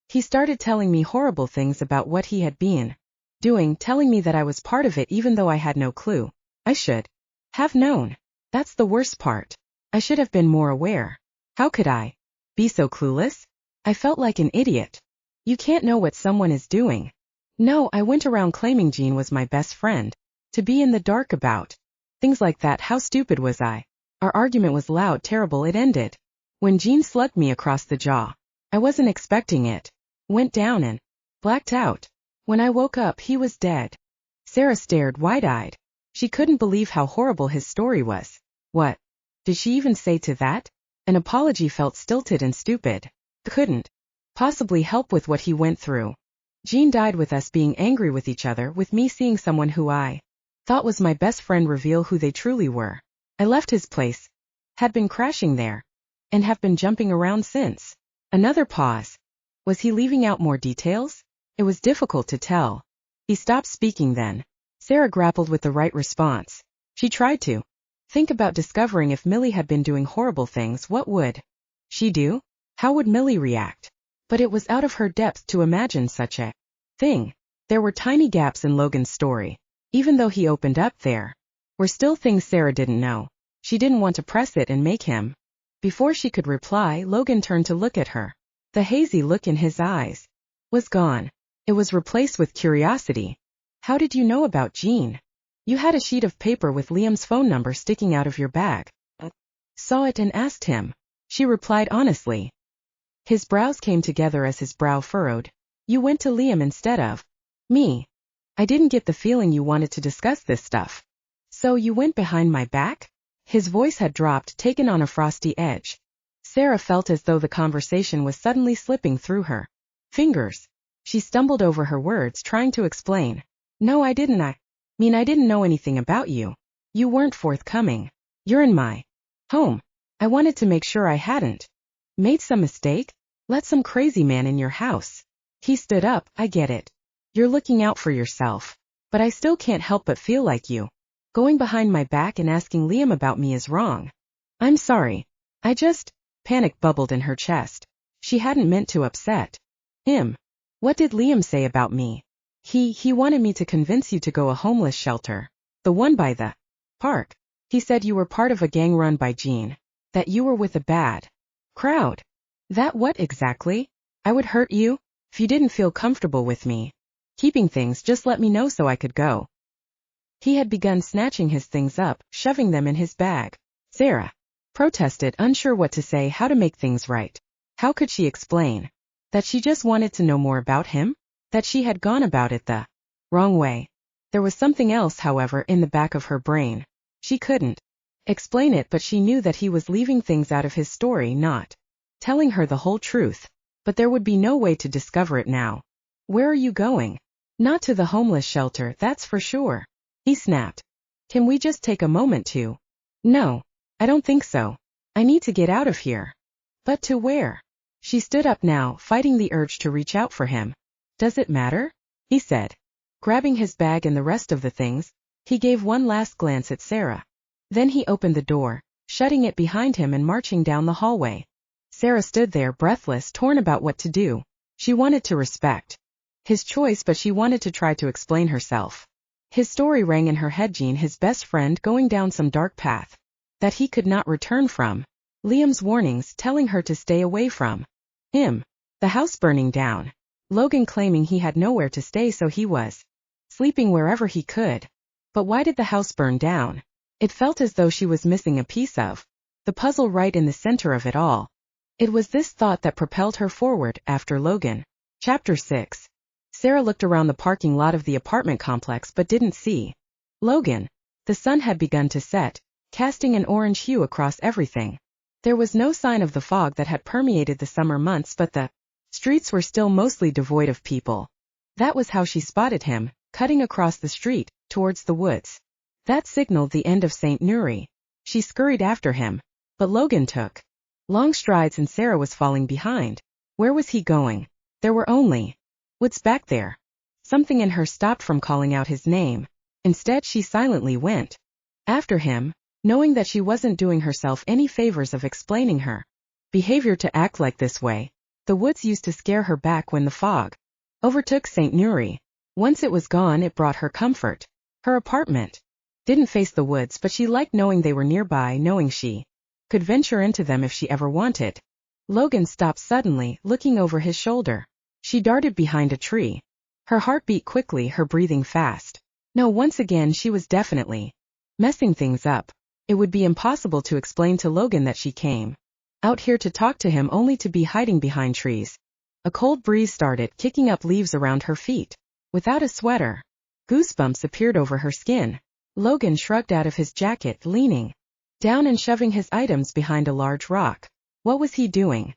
He started telling me horrible things about what he had been doing, telling me that I was part of it even though I had no clue. I should have known. That's the worst part. I should have been more aware. How could I be so clueless? I felt like an idiot. You can't know what someone is doing. No, I went around claiming Jean was my best friend. To be in the dark about things like that, how stupid was I? Our argument was loud, terrible. It ended when Jean slugged me across the jaw. I wasn't expecting it. Went down and blacked out. When I woke up, he was dead. Sarah stared wide-eyed. She couldn't believe how horrible his story was. What did she even say to that? An apology felt stilted and stupid. Couldn't possibly help with what he went through. Jean died with us being angry with each other, with me seeing someone who I thought was my best friend reveal who they truly were. I left his place, had been crashing there, and have been jumping around since. Another pause. Was he leaving out more details? It was difficult to tell. He stopped speaking then. Sarah grappled with the right response. She tried to think about discovering if Millie had been doing horrible things. What would she do? How would Millie react? But it was out of her depth to imagine such a thing. There were tiny gaps in Logan's story. Even though he opened up, there were still things Sarah didn't know. She didn't want to press it and make him. Before she could reply, Logan turned to look at her. The hazy look in his eyes was gone. It was replaced with curiosity. How did you know about Jean? You had a sheet of paper with Liam's phone number sticking out of your bag. Saw it and asked him. She replied honestly. His brows came together as his brow furrowed. You went to Liam instead of me. I didn't get the feeling you wanted to discuss this stuff. So you went behind my back? His voice had dropped, taken on a frosty edge. Sarah felt as though the conversation was suddenly slipping through her fingers. She stumbled over her words, trying to explain. No, I didn't. I didn't know anything about you. You weren't forthcoming. You're in my home. I wanted to make sure I hadn't made some mistake. Let some crazy man in your house. He stood up. I get it. You're looking out for yourself. But I still can't help but feel like you going behind my back and asking Liam about me is wrong. I'm sorry. I just... Panic bubbled in her chest. She hadn't meant to upset him. What did Liam say about me? He wanted me to convince you to go a homeless shelter. The one by the park. He said you were part of a gang run by Jean. That you were with a bad crowd. That what exactly? I would hurt you? If you didn't feel comfortable with me keeping things, just let me know so I could go. He had begun snatching his things up, shoving them in his bag. Sarah protested, unsure what to say, how to make things right. How could she explain that she just wanted to know more about him? That she had gone about it the wrong way. There was something else, however, in the back of her brain. She couldn't explain it, but she knew that he was leaving things out of his story, not telling her the whole truth. But there would be no way to discover it now. Where are you going? Not to the homeless shelter, that's for sure. He snapped. Can we just take a moment to? No, I don't think so. I need to get out of here. But to where? She stood up now, fighting the urge to reach out for him. Does it matter? He said. Grabbing his bag and the rest of the things, he gave one last glance at Sarah. Then he opened the door, shutting it behind him and marching down the hallway. Sarah stood there, breathless, torn about what to do. She wanted to respect his choice, but she wanted to try to explain herself. His story rang in her head. Jean, his best friend, going down some dark path that he could not return from. Liam's warnings telling her to stay away from him. The house burning down. Logan claiming he had nowhere to stay, so he was sleeping wherever he could. But why did the house burn down? It felt as though she was missing a piece of the puzzle right in the center of it all. It was this thought that propelled her forward after Logan. Chapter 6. Sarah looked around the parking lot of the apartment complex but didn't see Logan. The sun had begun to set, casting an orange hue across everything. There was no sign of the fog that had permeated the summer months, but the streets were still mostly devoid of people. That was how she spotted him, cutting across the street, towards the woods. That signaled the end of St. Neuri. She scurried after him, but Logan took long strides and Sarah was falling behind. Where was he going? There were only woods back there. Something in her stopped from calling out his name. Instead, she silently went after him, knowing that she wasn't doing herself any favors of explaining her behavior to act like this way. The woods used to scare her back when the fog overtook St. Neuri. Once it was gone, it brought her comfort. Her apartment didn't face the woods, but she liked knowing they were nearby, knowing she could venture into them if she ever wanted. Logan stopped suddenly, looking over his shoulder. She darted behind a tree. Her heart beat quickly, her breathing fast. No, once again she was definitely messing things up. It would be impossible to explain to Logan that she came out here to talk to him only to be hiding behind trees. A cold breeze started kicking up leaves around her feet. Without a sweater, goosebumps appeared over her skin. Logan shrugged out of his jacket, leaning down and shoving his items behind a large rock. What was he doing?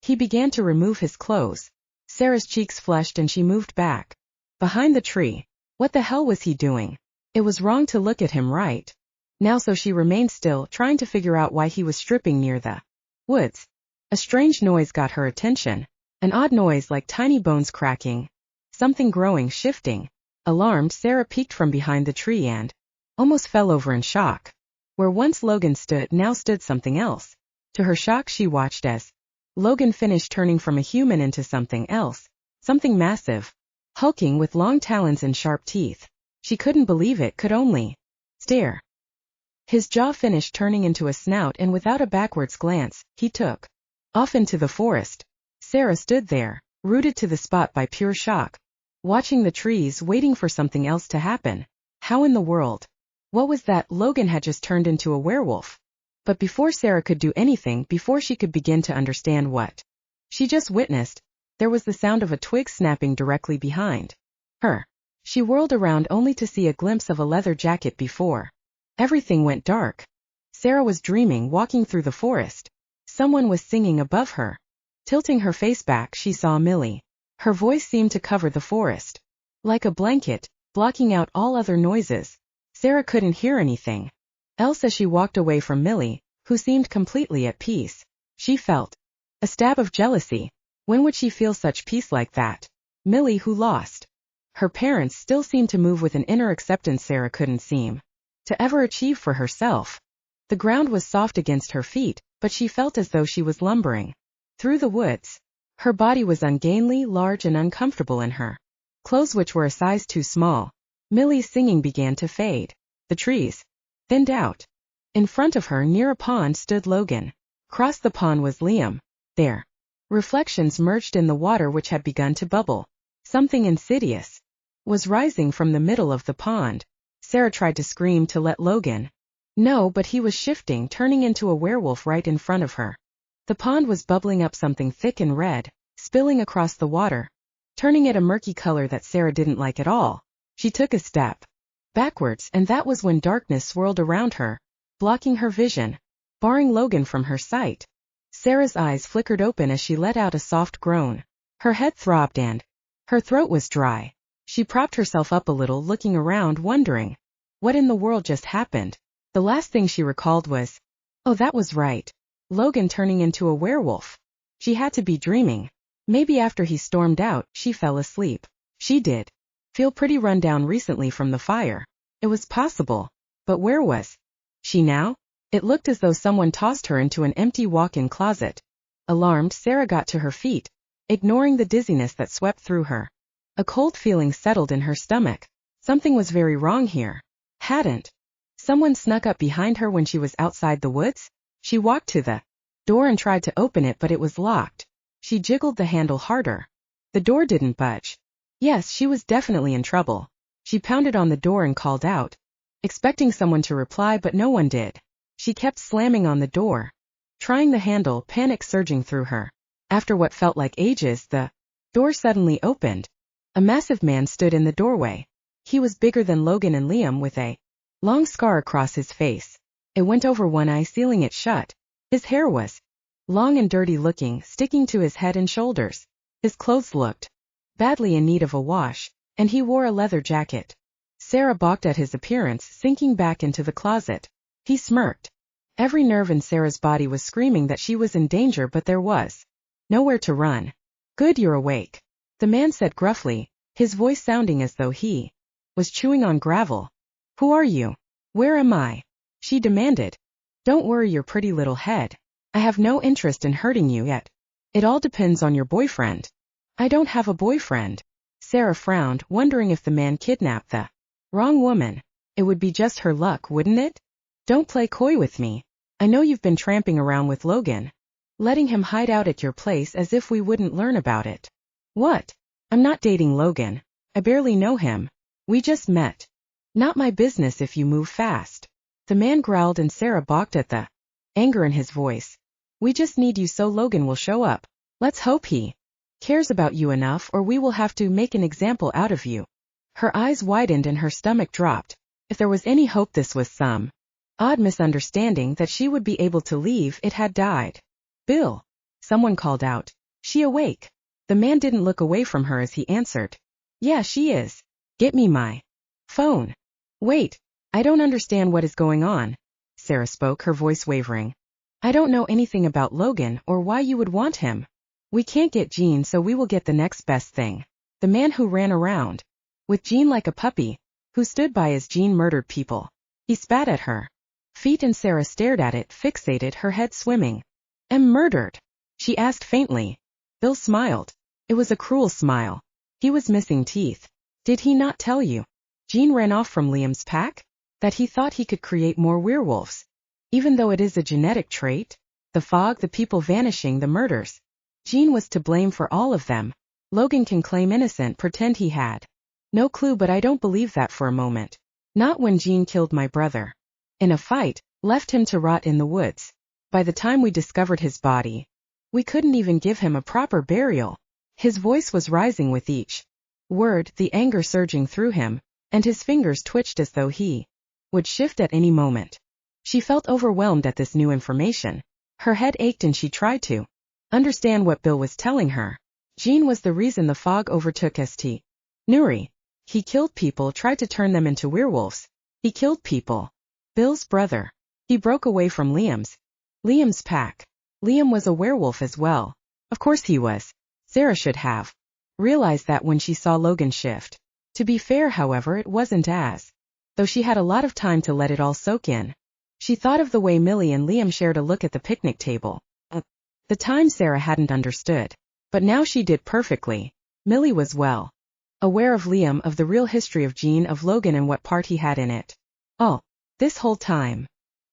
He began to remove his clothes. Sarah's cheeks flushed and she moved back behind the tree. What the hell was he doing? It was wrong to look at him right now, so she remained still, trying to figure out why he was stripping near the woods. A strange noise got her attention. An odd noise like tiny bones cracking. Something growing, shifting. Alarmed, Sarah peeked from behind the tree and almost fell over in shock. Where once Logan stood, now stood something else. To her shock, she watched as Logan finished turning from a human into something else. Something massive. Hulking with long talons and sharp teeth. She couldn't believe it, could only stare. His jaw finished turning into a snout, and without a backwards glance, he took off into the forest. Sarah stood there, rooted to the spot by pure shock, watching the trees, waiting for something else to happen. How in the world? What was that? Logan had just turned into a werewolf. But before Sarah could do anything, before she could begin to understand what she just witnessed, there was the sound of a twig snapping directly behind her. She whirled around only to see a glimpse of a leather jacket before everything went dark. Sarah was dreaming, walking through the forest. Someone was singing above her. Tilting her face back, she saw Millie. Her voice seemed to cover the forest like a blanket, blocking out all other noises. Sarah couldn't hear anything else as she walked away from Millie, who seemed completely at peace. She felt a stab of jealousy. When would she feel such peace like that? Millie, who lost her parents, still seemed to move with an inner acceptance Sarah couldn't seem to ever achieve for herself. The ground was soft against her feet, but she felt as though she was lumbering through the woods. Her body was ungainly, large and uncomfortable in her clothes, which were a size too small. Millie's singing began to fade. The trees thinned out. In front of her, near a pond, stood Logan. Across the pond was Liam. Their reflections merged in the water, which had begun to bubble. Something insidious was rising from the middle of the pond. Sarah tried to scream to let Logan know, but he was shifting, turning into a werewolf right in front of her. The pond was bubbling up, something thick and red, spilling across the water, turning it a murky color that Sarah didn't like at all. She took a step backwards, and that was when darkness swirled around her, blocking her vision, barring Logan from her sight. Sarah's eyes flickered open as she let out a soft groan. Her head throbbed and her throat was dry. She propped herself up a little, looking around, wondering what in the world just happened. The last thing she recalled was, oh, that was right, Logan turning into a werewolf. She had to be dreaming. Maybe after he stormed out, she fell asleep. She did feel pretty run down recently from the fire. It was possible. But where was she now? It looked as though someone tossed her into an empty walk-in closet. Alarmed, Sarah got to her feet, ignoring the dizziness that swept through her. A cold feeling settled in her stomach. Something was very wrong here. Hadn't someone snuck up behind her when she was outside the woods? She walked to the door and tried to open it, but it was locked. She jiggled the handle harder. The door didn't budge. Yes, she was definitely in trouble. She pounded on the door and called out, expecting someone to reply, but no one did. She kept slamming on the door, trying the handle, panic surging through her. After what felt like ages, the door suddenly opened. A massive man stood in the doorway. He was bigger than Logan and Liam, with a long scar across his face. It went over one eye, sealing it shut. His hair was long and dirty looking, sticking to his head and shoulders. His clothes looked badly in need of a wash, and he wore a leather jacket. Sarah balked at his appearance, sinking back into the closet. He smirked. Every nerve in Sarah's body was screaming that she was in danger, but there was nowhere to run. Good, you're awake, the man said gruffly, his voice sounding as though he was chewing on gravel. Who are you? Where am I? she demanded. Don't worry your pretty little head. I have no interest in hurting you yet. It all depends on your boyfriend. I don't have a boyfriend. Sarah frowned, wondering if the man kidnapped the wrong woman. It would be just her luck, wouldn't it? Don't play coy with me. I know you've been tramping around with Logan. Letting him hide out at your place as if we wouldn't learn about it. What? I'm not dating Logan. I barely know him. We just met. Not my business if you move fast. The man growled and Sarah balked at the anger in his voice. We just need you so Logan will show up. Let's hope he cares about you enough or we will have to make an example out of you. Her eyes widened and her stomach dropped. If there was any hope this was some odd misunderstanding that she would be able to leave, it had died. Bill. Someone called out. She awake? The man didn't look away from her as he answered. Yeah, she is. Get me my phone. Wait. I don't understand what is going on. Sarah spoke, her voice wavering. I don't know anything about Logan or why you would want him. We can't get Jean, so we will get the next best thing. The man who ran around with Jean like a puppy, who stood by as Jean murdered people. He spat at her feet and Sarah stared at it, fixated, her head swimming. Am murdered? She asked faintly. Bill smiled. It was a cruel smile. He was missing teeth. Did he not tell you? Jean ran off from Liam's pack? That he thought he could create more werewolves. Even though it is a genetic trait? The fog, the people vanishing, the murders. Jean was to blame for all of them. Logan can claim innocent, pretend he had no clue, but I don't believe that for a moment. Not when Jean killed my brother. In a fight, left him to rot in the woods. By the time we discovered his body, we couldn't even give him a proper burial. His voice was rising with each word, the anger surging through him, and his fingers twitched as though he would shift at any moment. She felt overwhelmed at this new information. Her head ached and she tried to understand what Bill was telling her. Jean was the reason the fog overtook St. Neuri. He killed people, tried to turn them into werewolves. He killed people. Bill's brother. He broke away from Liam's pack. Liam was a werewolf as well. Of course he was. Sarah should have realized that when she saw Logan shift. To be fair, however, it wasn't as though she had a lot of time to let it all soak in. She thought of the way Millie and Liam shared a look at the picnic table. At the time Sarah hadn't understood. But now she did perfectly. Millie was well aware of Liam, of the real history of Jean, of Logan and what part he had in it. Oh, this whole time.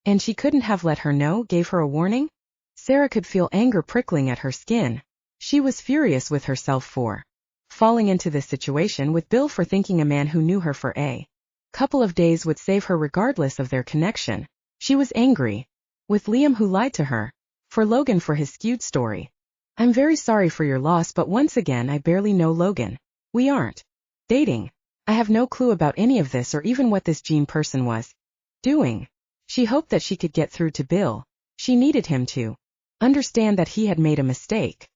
And she couldn't have let her know, gave her a warning? Sarah could feel anger prickling at her skin. She was furious with herself for falling into this situation, with Bill for thinking a man who knew her for a couple of days would save her regardless of their connection. She was angry with Liam who lied to her, for Logan for his skewed story. I'm very sorry for your loss, but once again I barely know Logan. We aren't dating. I have no clue about any of this or even what this Jean person was doing. She hoped that she could get through to Bill. She needed him to understand that he had made a mistake.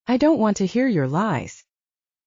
I don't want to hear your lies.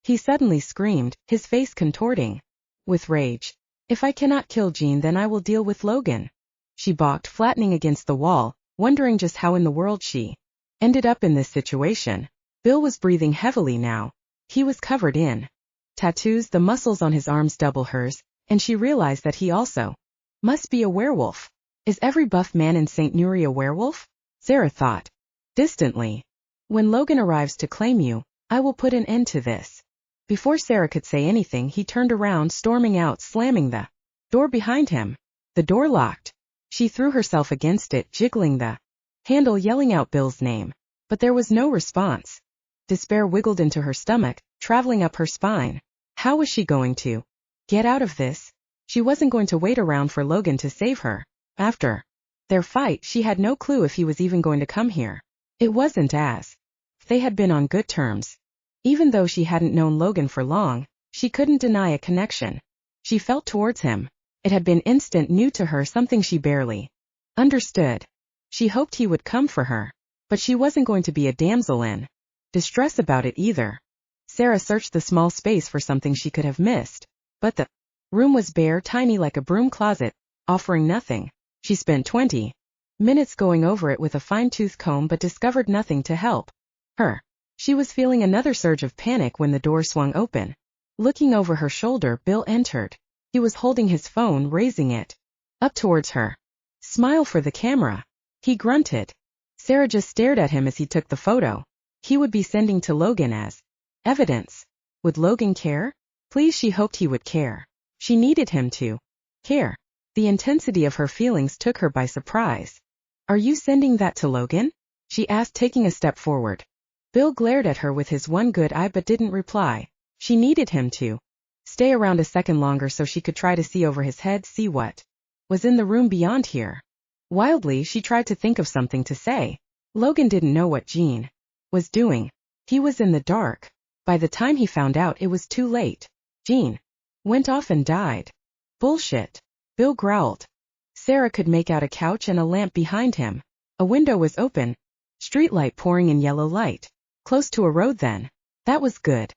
He suddenly screamed, his face contorting with rage. If I cannot kill Jean, then I will deal with Logan. She balked, flattening against the wall, wondering just how in the world she ended up in this situation. Bill was breathing heavily now. He was covered in tattoos, the muscles on his arms double hers, and she realized that he also must be a werewolf. Is every buff man in St. Neuri a werewolf? Sarah thought distantly. When Logan arrives to claim you, I will put an end to this. Before Sarah could say anything, he turned around, storming out, slamming the door behind him. The door locked. She threw herself against it, jiggling the handle, yelling out Bill's name. But there was no response. Despair wiggled into her stomach, traveling up her spine. How was she going to get out of this? She wasn't going to wait around for Logan to save her. After their fight, she had no clue if he was even going to come here. It wasn't as if they had been on good terms. Even though she hadn't known Logan for long, she couldn't deny a connection she felt towards him. It had been instant, new to her, something she barely understood. She hoped he would come for her, but she wasn't going to be a damsel in distress about it either. Sarah searched the small space for something she could have missed, but the room was bare, tiny like a broom closet, offering nothing. She spent 20 minutes going over it with a fine-tooth comb but discovered nothing to help her. She was feeling another surge of panic when the door swung open. Looking over her shoulder, Bill entered. He was holding his phone, raising it up towards her. Smile for the camera. He grunted. Sarah just stared at him as he took the photo. He would be sending to Logan as evidence. Would Logan care? Please, she hoped he would care. She needed him to care. The intensity of her feelings took her by surprise. Are you sending that to Logan? She asked, taking a step forward. Bill glared at her with his one good eye but didn't reply. She needed him to stay around a second longer so she could try to see over his head, see what was in the room beyond here. Wildly, she tried to think of something to say. Logan didn't know what Jean was doing. He was in the dark. By the time he found out, it was too late. Jean went off and died. Bullshit. Bill growled. Sarah could make out a couch and a lamp behind him. A window was open. Streetlight pouring in yellow light. Close to a road then. That was good.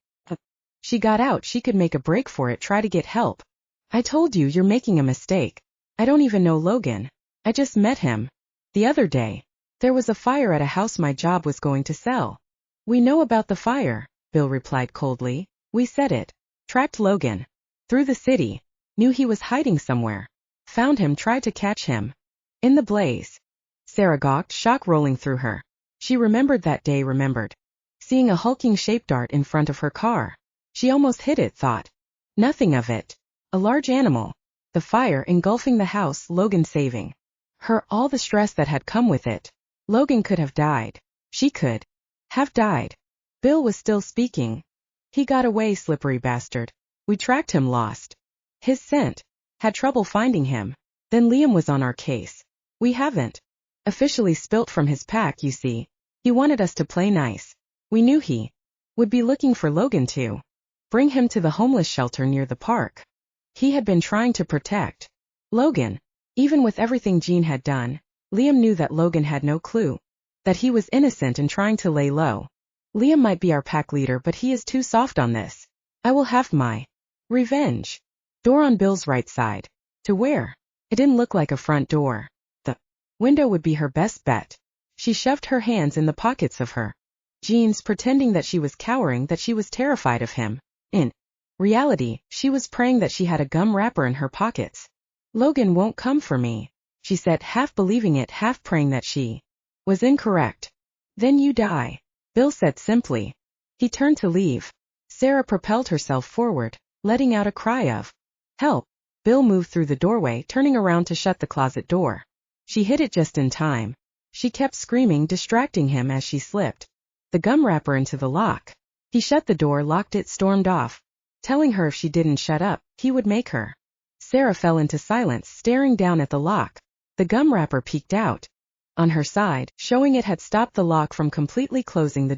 She got out. She could make a break for it, try to get help. I told you, you're making a mistake. I don't even know Logan. I just met him the other day. There was a fire at a house my job was going to sell. We know about the fire, Bill replied coldly. We said it. Tracked Logan through the city. Knew he was hiding somewhere. Found him, tried to catch him. In the blaze. Sarah gawked, shock rolling through her. She remembered that day, seeing a hulking shape dart in front of her car. She almost hit it, thought nothing of it. A large animal. The fire engulfing the house, Logan saving her, all the stress that had come with it. Logan could have died. She could have died. Bill was still speaking. He got away, slippery bastard. We tracked him, lost his scent. Had trouble finding him. Then Liam was on our case. We haven't officially spilt from his pack, you see. He wanted us to play nice. We knew he would be looking for Logan to bring him to the homeless shelter near the park. He had been trying to protect Logan. Even with everything Jean had done, Liam knew that Logan had no clue that he was innocent and trying to lay low. Liam might be our pack leader, but he is too soft on this. I will have my revenge. Door on Bill's right side. To where? It didn't look like a front door. The window would be her best bet. She shoved her hands in the pockets of her jeans, pretending that she was cowering, that she was terrified of him. In reality, she was praying that she had a gum wrapper in her pockets. Logan won't come for me, she said, half believing it, half praying that she was incorrect. Then you die, Bill said simply. He turned to leave. Sarah propelled herself forward, letting out a cry of help. Bill moved through the doorway, turning around to shut the closet door. She hit it just in time. She kept screaming, distracting him as she slipped the gum wrapper into the lock. He shut the door, locked it, stormed off, telling her if she didn't shut up, he would make her. Sarah fell into silence, staring down at the lock. The gum wrapper peeked out on her side, showing it had stopped the lock from completely closing the